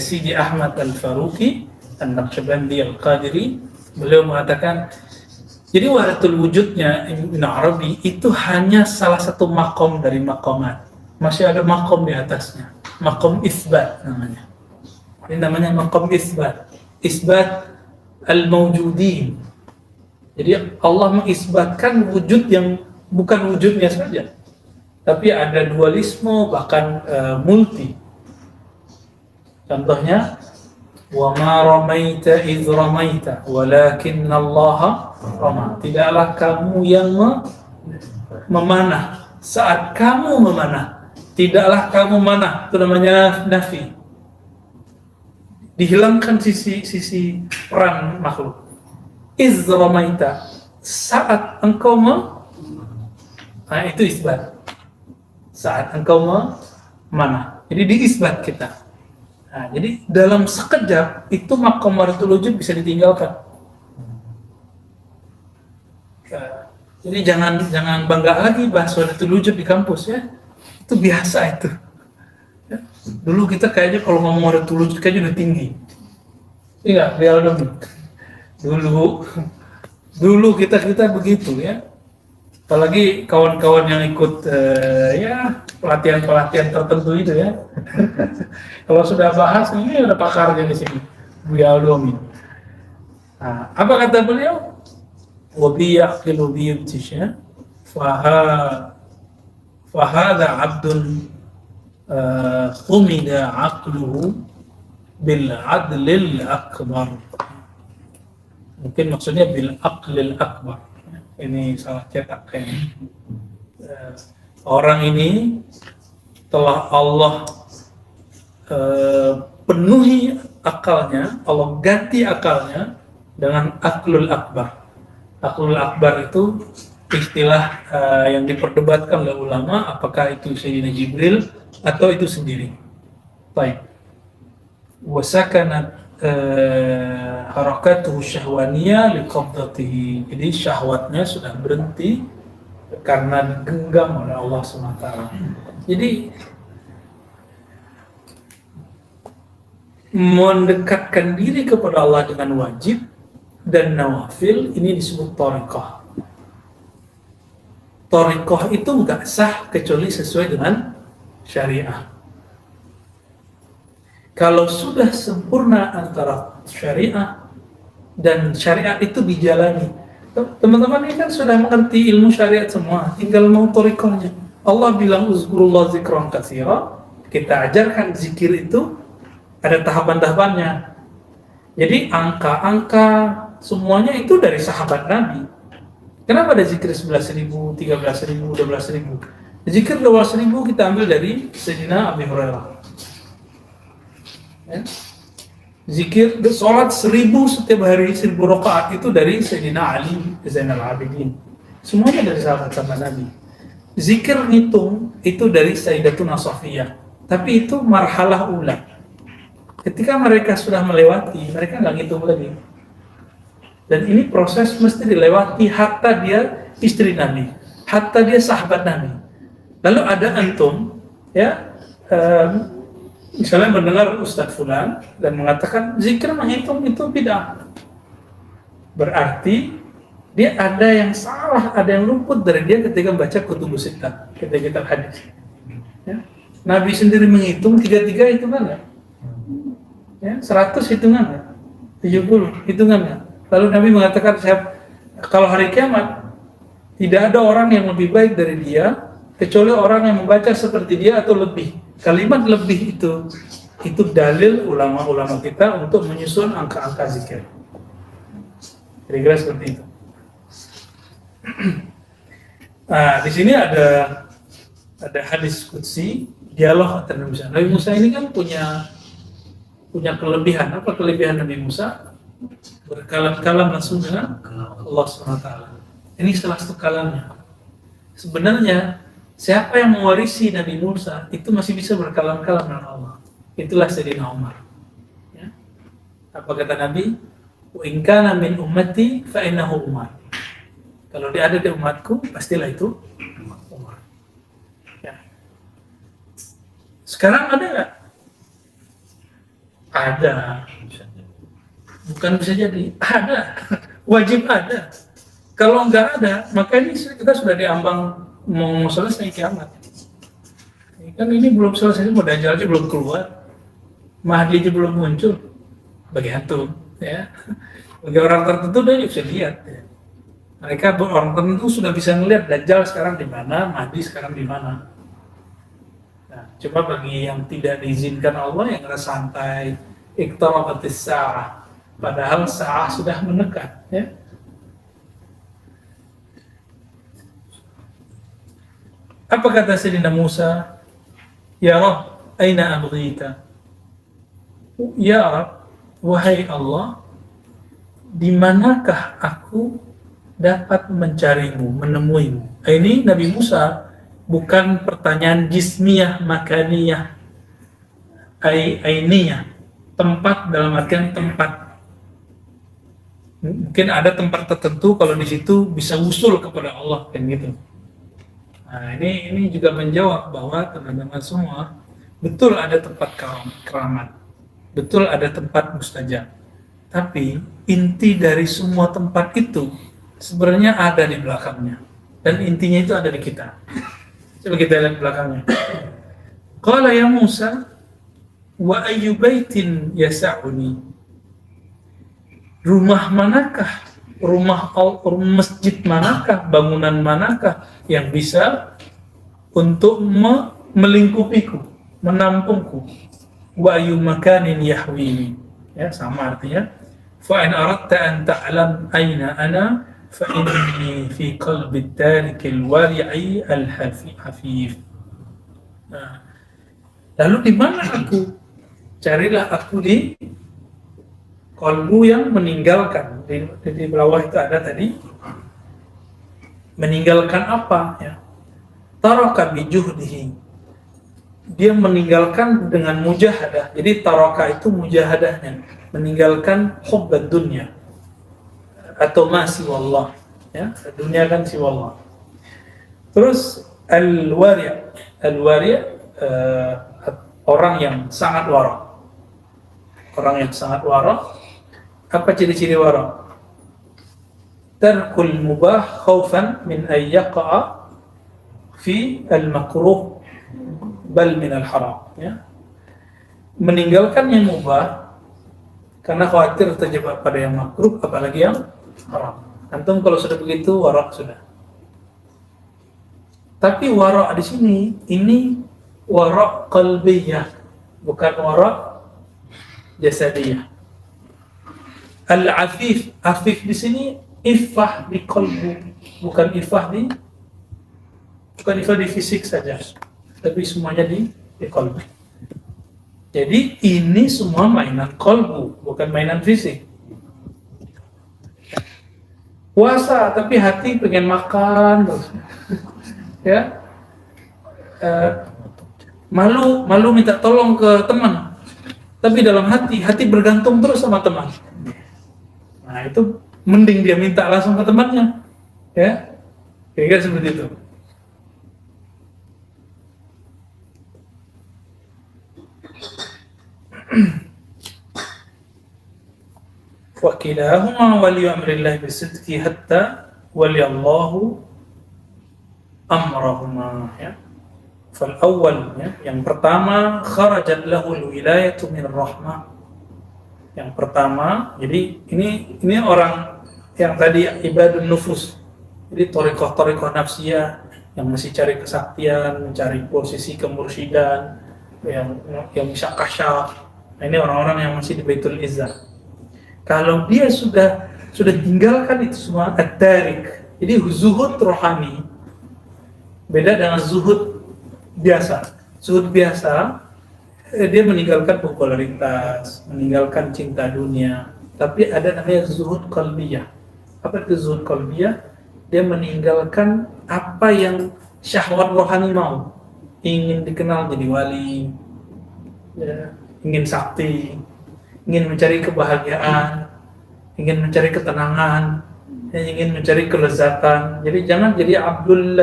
Sidi Ahmad Al-Faruqi An-Naqsyabandi Al-Qadiri. Beliau mengatakan, jadi wahdatul wujudnya Ibn Arabi itu hanya salah satu maqam dari maqamat. Masih ada maqam di atasnya. Maqam isbat namanya. Ini namanya maqam isbat. Isbat al-mawjudin. Jadi Allah mengisbatkan wujud yang bukan wujudnya saja, tapi ada dualisme, bahkan multi. Contohnya, wa ma ramaita idz ramaita walakinna Allah rama. Tidaklah kamu yang memanah saat kamu memanah. Tidaklah kamu manah. Itu namanya nafi. Dihilangkan sisi peran makhluk. Iz ramaita, saat engkau itu isbat. Saat engkau memanah. Jadi diisbat kita. Nah, jadi dalam sekejap itu maqam wahdatul wujud bisa ditinggalkan. Jadi jangan bangga lagi bahas wahdatul wujud di kampus ya. Itu biasa itu. Ya. Dulu kita kayaknya kalau ngomong wahdatul wujud kayaknya udah tinggi. Iya, real dong. Dulu kita begitu ya. Apalagi kawan-kawan yang ikut pelatihan tertentu itu ya. Kalau sudah bahas ini ada pakarnya di sini, Buya Aldomi. Nah, apa kata beliau? Wabi yaqilu bi yubtisha fahada abdun khumida aqluhu bil adlil akbar. Mungkin maksudnya bil aqlil akbar. Ini salah cetak kayaknya. Orang ini telah Allah penuhi akalnya, Allah ganti akalnya dengan aklul akbar. Aklul akbar itu istilah yang diperdebatkan oleh ulama, apakah itu Sayyidina Jibril atau itu sendiri. Baik. Wasakanat harakatuhu syahwaniyah liqabdatihi. Jadi syahwatnya sudah berhenti karena digenggam oleh Allah SWT. Jadi mendekatkan diri kepada Allah dengan wajib dan nawafil ini disebut thariqah. Thariqah itu nggak sah kecuali sesuai dengan syariah. Kalau sudah sempurna antara syariah dan syariat itu dijalani. Teman-teman ini kan sudah mengerti ilmu syariat semua, tinggal mau thariqahnya. Allah bilang uzkurullah zikran katsira, kita ajarkan zikir itu ada tahapan-tahapannya. Jadi angka-angka semuanya itu dari sahabat Nabi. Kenapa ada zikir 11.000, 13.000, 12.000? Zikir 12.000 kita ambil dari Sayyidina Abi Hurairah. Ya. Zikir sholat 1.000 setiap hari 1.000 rakaat itu dari Sayyidina Ali Zainal Abidin. Semuanya dari sahabat-sahabat Nabi. Zikir ngitung itu dari Sayyidatuna Safiyah. Tapi itu marhalah ula. Ketika mereka sudah melewati, mereka nggak ngitung lagi. Dan ini proses mesti dilewati hatta dia istri Nabi, hatta dia sahabat Nabi. Lalu ada antum, ya, misalnya mendengar Ustadz Fulan dan mengatakan zikir menghitung itu bid'ah. Berarti dia ada yang salah, ada yang luput dari dia ketika membaca kutubus sittah, ketika kitab hadis. Ya. Nabi sendiri menghitung 33 hitungan nggak? Ya, 100 hitungan nggak? 70 hitungan nggak? Lalu Nabi mengatakan, kalau hari kiamat tidak ada orang yang lebih baik dari dia kecuali orang yang membaca seperti dia atau lebih. Kalimat lebih itu dalil ulama-ulama kita untuk menyusun angka-angka zikir. Kira-kira seperti itu. Nah, di sini ada hadis qudsi, dialog antara Nabi Musa. Nabi Musa ini kan punya kelebihan. Apa kelebihan Nabi Musa? Berkalam-kalam langsung dengan Allah SWT. Ini salah satu kalamnya. Sebenarnya siapa yang mewarisi Nabi Musa itu masih bisa berkalam-kalam dengan Allah. Itulah Sayyidina Umar. Ya. Apa kata Nabi? Wa in kana min ummati fa innahu Umar. Kalau dia ada di umatku, pastilah itu Umar. Ya. Sekarang ada nggak? Ada. Bukan bisa jadi, ada, wajib ada. Kalau nggak ada, maka ini kita sudah diambang mau selesai kiamat. Kan ini belum selesai, mau Dajjal aja belum keluar, Mahdi aja belum muncul, bagi antum, ya. Bagi orang tertentu dia bisa lihat. Ya. Mereka orang tertentu sudah bisa melihat Dajjal sekarang di mana, Mahdi sekarang di mana. Nah, coba bagi yang tidak diizinkan Allah yang ngerasa santai, iqtarabatis sa'ah. Padahal sa'ah sudah mendekat, ya. Apa kata Sayyidina Musa? Ya Rabb, aina abghita? Ya Rabb, wahai Allah, di manakah aku dapat mencarimu, menemuimu? Ini Nabi Musa bukan pertanyaan jismiyah, makaniyah, ainiyah, tempat dalam artian tempat. Mungkin ada tempat tertentu kalau di situ bisa usul kepada Allah kan gitu. Nah, ini juga menjawab bahwa teman-teman semua betul ada tempat keramat, betul ada tempat mustajab. Tapi inti dari semua tempat itu sebenarnya ada di belakangnya dan intinya itu ada di kita. Coba kita lihat belakangnya. Qala ya Musa wa ayyu baitin yasa'uni. Rumah manakah, rumah masjid manakah, bangunan manakah yang bisa untuk melingkupiku, menampungku. Wa ayu makanin yahwini, ya sama artinya. Fa in aradta an ta'lam aina ana fa inni fi qalbi ad-darik al-wari'i al-hafif. Nah, lalu di mana aku? Carilah aku di qalbu yang meninggalkan. Di bawah itu ada tadi, meninggalkan apa, ya? Taraka bi juhdihi, dia meninggalkan dengan mujahadah. Jadi taraka itu mujahadahnya, meninggalkan hubbad dunya atau ma siwallah, ya, dunia kan siwallah. Terus al-wari', orang yang sangat wara'. Orang yang sangat wara', apa ciri-ciri wara'? Tarkul mubah khaufan min an yaqa'a fi al-makruh bal min al-haram, ya. Meninggalkan yang mubah karena khawatir terjebak pada yang makruh, apalagi yang haram. Antum kalau sudah begitu wara' sudah. Tapi wara' di sini ini wara' qalbiyah, bukan wara' jasadiyah. Al-afif, afif di sini iffah di qalbu, bukan iffah di fisik saja, tapi semuanya di qalbu. Jadi ini semua mainan qalbu, bukan mainan fisik. Puasa tapi hati pengen makan terus. Ya. Malu minta tolong ke teman. Tapi dalam hati bergantung terus sama teman. Nah, itu mending dia minta langsung ke temannya. Ya. Kira-kira seperti itu. Wa kilahuma wali amrillah bisidqi hatta waliyallahu amrahuma, ya. Fal awwal, ya, yang pertama kharajat lahu alwilayatu min rahmah. Yang pertama, jadi ini orang yang tadi ibadun nufus. Jadi thariqah nafsiyah yang masih cari kesaktian, mencari posisi kemursyidaan, yang bisa kasyaf. Nah, ini orang-orang yang masih di Baitul Izzah. Kalau dia sudah tinggalkan itu semua, at-tarik. Jadi zuhud rohani beda dengan zuhud biasa. Zuhud biasa dia meninggalkan popularitas, meninggalkan cinta dunia. Tapi ada namanya zuhud qalbiyah. Apa itu zuhud qalbiyah? Dia meninggalkan apa yang syahwat rohani mau. Ingin dikenal jadi wali, ya, ingin sakti, ingin mencari kebahagiaan, ingin mencari ketenangan, ingin mencari kelezatan. Jadi jangan jadi Abdul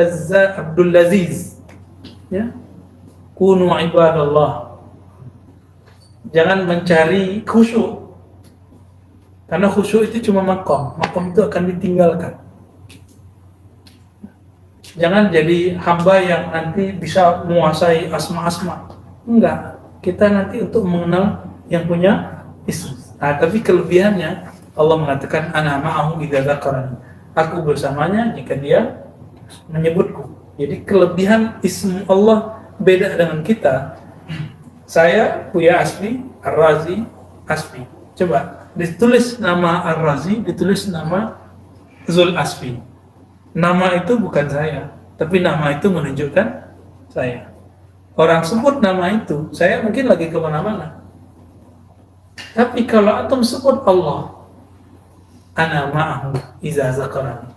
Laziz, ya. Kunu ibadallah. Jangan mencari khusyuk, karena khusyuk itu cuma makom itu akan ditinggalkan. Jangan jadi hamba yang nanti bisa menguasai asma-asma. Enggak, kita nanti untuk mengenal yang punya ism. Nah, tapi kelebihannya Allah mengatakan ana ma'ahu idza dzakarani. Aku bersamanya jika dia menyebutku. Jadi kelebihan ism Allah beda dengan kita. Saya Buya Asfi, Ar-Razi Asfi. Coba ditulis nama Ar-Razi, ditulis nama Zul Asfi. Nama itu bukan saya, tapi nama itu menunjukkan saya. Orang sebut nama itu, saya mungkin lagi kemana-mana. Tapi kalau antum sebut Allah, ana ma'ahu iza zakarani.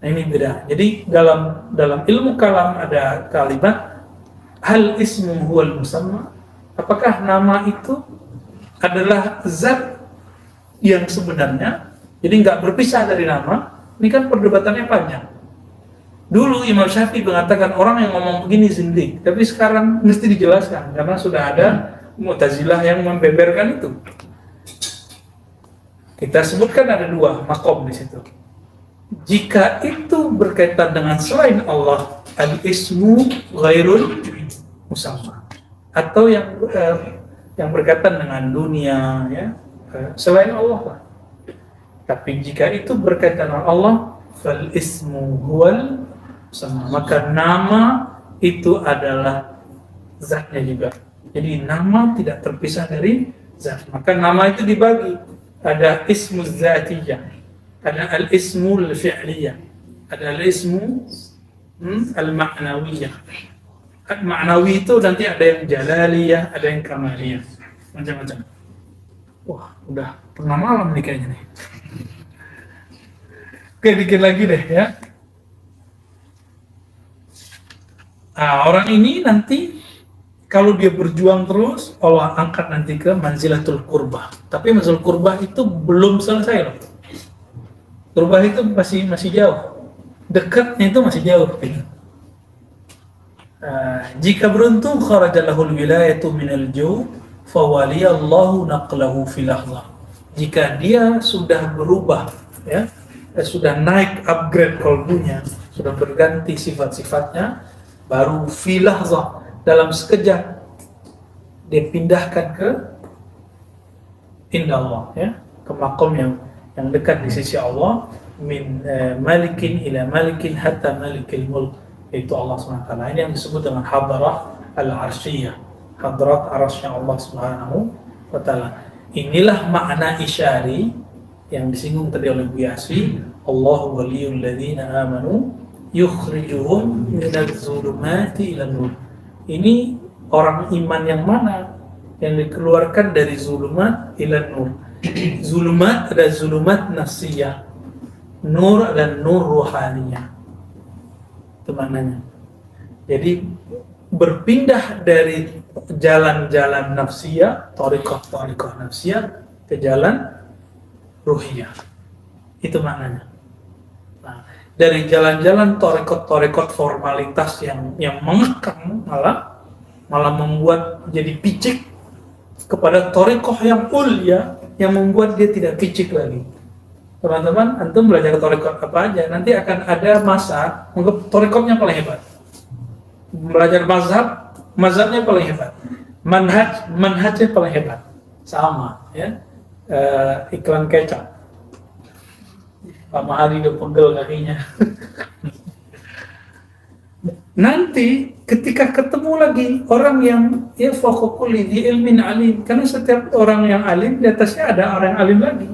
Nah, ini beda. Jadi dalam ilmu kalam ada kalimat hal ismu huwal musamma. Apakah nama itu adalah zat yang sebenarnya? Jadi nggak berpisah dari nama. Ini kan perdebatannya panjang. Dulu Imam Syafi'i mengatakan orang yang ngomong begini zindik, tapi sekarang mesti dijelaskan karena sudah ada Mu'tazilah yang membeberkan itu. Kita sebutkan ada dua makom di situ. Jika itu berkaitan dengan selain Allah, al-ismu ghairul musamma, atau yang berkaitan dengan dunia, ya, selain Allah lah. Tapi jika itu berkaitan dengan Allah, fal ismu huwal musamma, maka nama itu adalah zatnya juga. Jadi nama tidak terpisah dari zat. Maka nama itu dibagi. Ada ismu zatiyah, ada al-ismu al-fi'liyah, ada al-ismu al-ma'nawiyah. Ma'nawi itu nanti ada yang jalaliyah, ada yang kamaliyah, macam-macam. Wah, udah tengah malam nih kayaknya nih. Oke, dikit lagi deh ya. Nah, orang ini nanti kalau dia berjuang terus, Allah angkat nanti ke manzilatul qurbah. Tapi manzilatul qurbah itu belum selesai loh. Qurbah itu masih jauh. Dekatnya itu masih jauh. Jika beruntung kharajalahul wilayatu minal jaw fawaliyallahu naqlahu fil lahzah. Jika dia sudah berubah ya, sudah naik upgrade kalbunya, sudah berganti sifat-sifatnya, baru fil lahzah, dalam sekejap dia pindahkan ke indallah ya, ke makom yang dekat di sisi Allah, min malikin ila malikin hatta malikil mulk, yaitu Allah SWT. Ini yang disebut dengan hadrah al-arsyiyah, hadrat arasy Allah Subhanahu wa ta'ala. Inilah makna isyari yang disinggung tadi oleh Bu Yassi, Allahu waliyul ladzina amanu yukhrijuhum minadz zulumati ilan nur. Ini orang iman yang mana yang dikeluarkan dari zulumat ilan nur. Zulumat ada zulumat nafsiyah, nur dan nur ruhaniyah. Itu maknanya. Jadi berpindah dari jalan-jalan nafsiyah, thariqah nafsiyah ke jalan ruhiyah. Itu maknanya. Nah, dari jalan-jalan thariqah formalitas yang mengekang malah membuat jadi picik kepada thariqah yang ulia yang membuat dia tidak picik lagi. Teman-teman, antum belajar thariqah apa aja, nanti akan ada masa menganggap thariqahnya paling hebat. Belajar mazhabnya paling hebat. Manhajnya paling hebat. Sama, ya. Iklan kecap. Pak Mahari udah pegel kakinya. Nanti ketika ketemu lagi orang yang ya fawqa kulli dzi ilmin alim, karena setiap orang yang alim di atasnya ada orang yang alim lagi.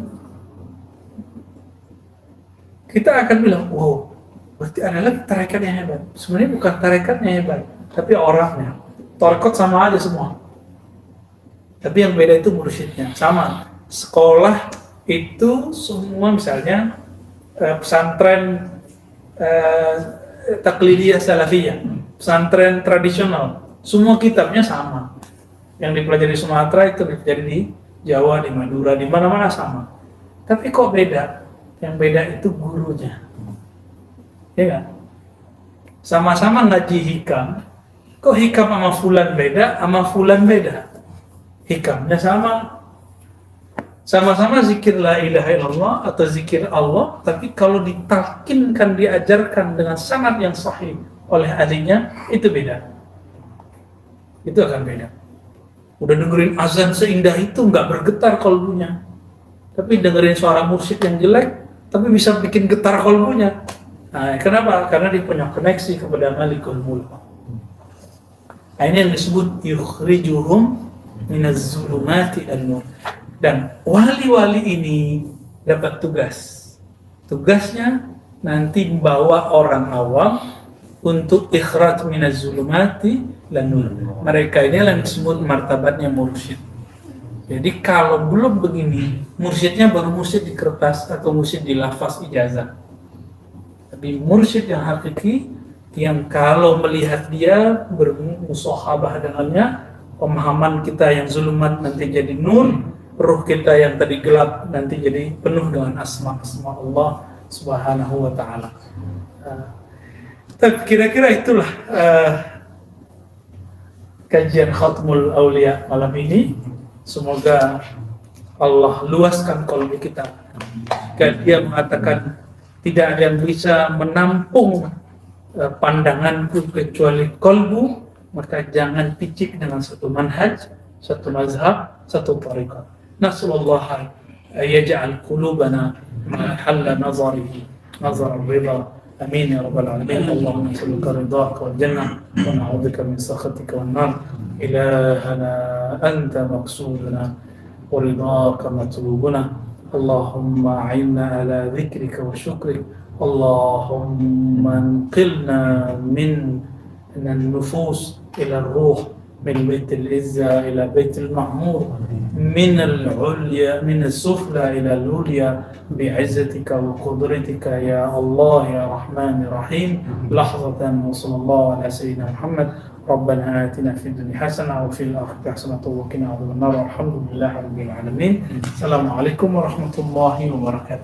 Kita akan bilang, wow, berarti ada lagi tarekat yang hebat. Sebenarnya bukan tarekatnya hebat, tapi orangnya. Tarekat sama aja semua. Tapi yang beda itu mursyidnya. Sama. Sekolah itu semua misalnya pesantren taklidiyah salafiyah, pesantren tradisional, semua kitabnya sama. Yang dipelajari di Sumatera itu dipelajari di Jawa, di Madura, di mana-mana sama. Tapi kok beda? Yang beda itu gurunya. Ya kan? Sama-sama ngaji hikam, kok hikam sama fulan beda, sama fulan beda? Hikamnya sama-sama zikir la ilaha illallah atau zikir Allah, tapi kalau ditalkinkan, diajarkan dengan sanad yang sahih oleh ahlinya, itu beda. Itu akan beda. Udah dengerin azan seindah itu nggak bergetar kalbunya, tapi dengerin suara mursyid yang jelek, tapi bisa bikin getar kalbunya. Nah, kenapa? Karena dia punya koneksi kepada Malikul Mulk. Nah, ini yang disebut yukhrijuhum minaz zulumati an-nur. Dan wali-wali ini dapat tugas. Tugasnya nanti membawa orang awam untuk ikhraj minaz zulumati lan nur. Mereka ini yang disebut martabatnya mursyid. Jadi kalau belum begini, mursyidnya baru mursyid di kertas atau mursyid di lafaz ijazah. Tapi mursyid yang hakiki, yang kalau melihat dia bermusahabah dengannya, pemahaman kita yang zulumat nanti jadi nur, ruh kita yang tadi gelap nanti jadi penuh dengan asma-asma Allah Subhanahu wa ta'ala. Kira-kira itulah kajian Khatmul Aulia malam ini. Semoga Allah luaskan qalbi kita. Jika dia mengatakan tidak ada yang bisa menampung pandanganku kecuali qalbu, maka jangan picik dengan satu manhaj, satu mazhab, satu tariqah. Nasallallahu yaj'al qulubana ma halla nazarihi nazar ar-ridha. Amin ya rabbal alamin. Allahumma salli ala ridhaka wal jannah wa na'udzubika min sakhatika wan nar. إلهنا أنت مقصودنا ورضاك مطلوبنا. اللهم أعنا على ذكرك وشكرك. اللهم انقلنا من النفوس إلى الروح، من بيت العزة إلى بيت المعمور، من العليا من السفلى إلى العليا، بعزتك وقدرتك يا الله يا رحمن الرحيم. لحظة وصلى الله على سيدنا محمد. ربنا آتنا في الدنيا حسنة وفي الآخرة حسنة وقنا عذاب النار. والحمد لله رب العالمين. السلام عليكم ورحمة الله وبركاته.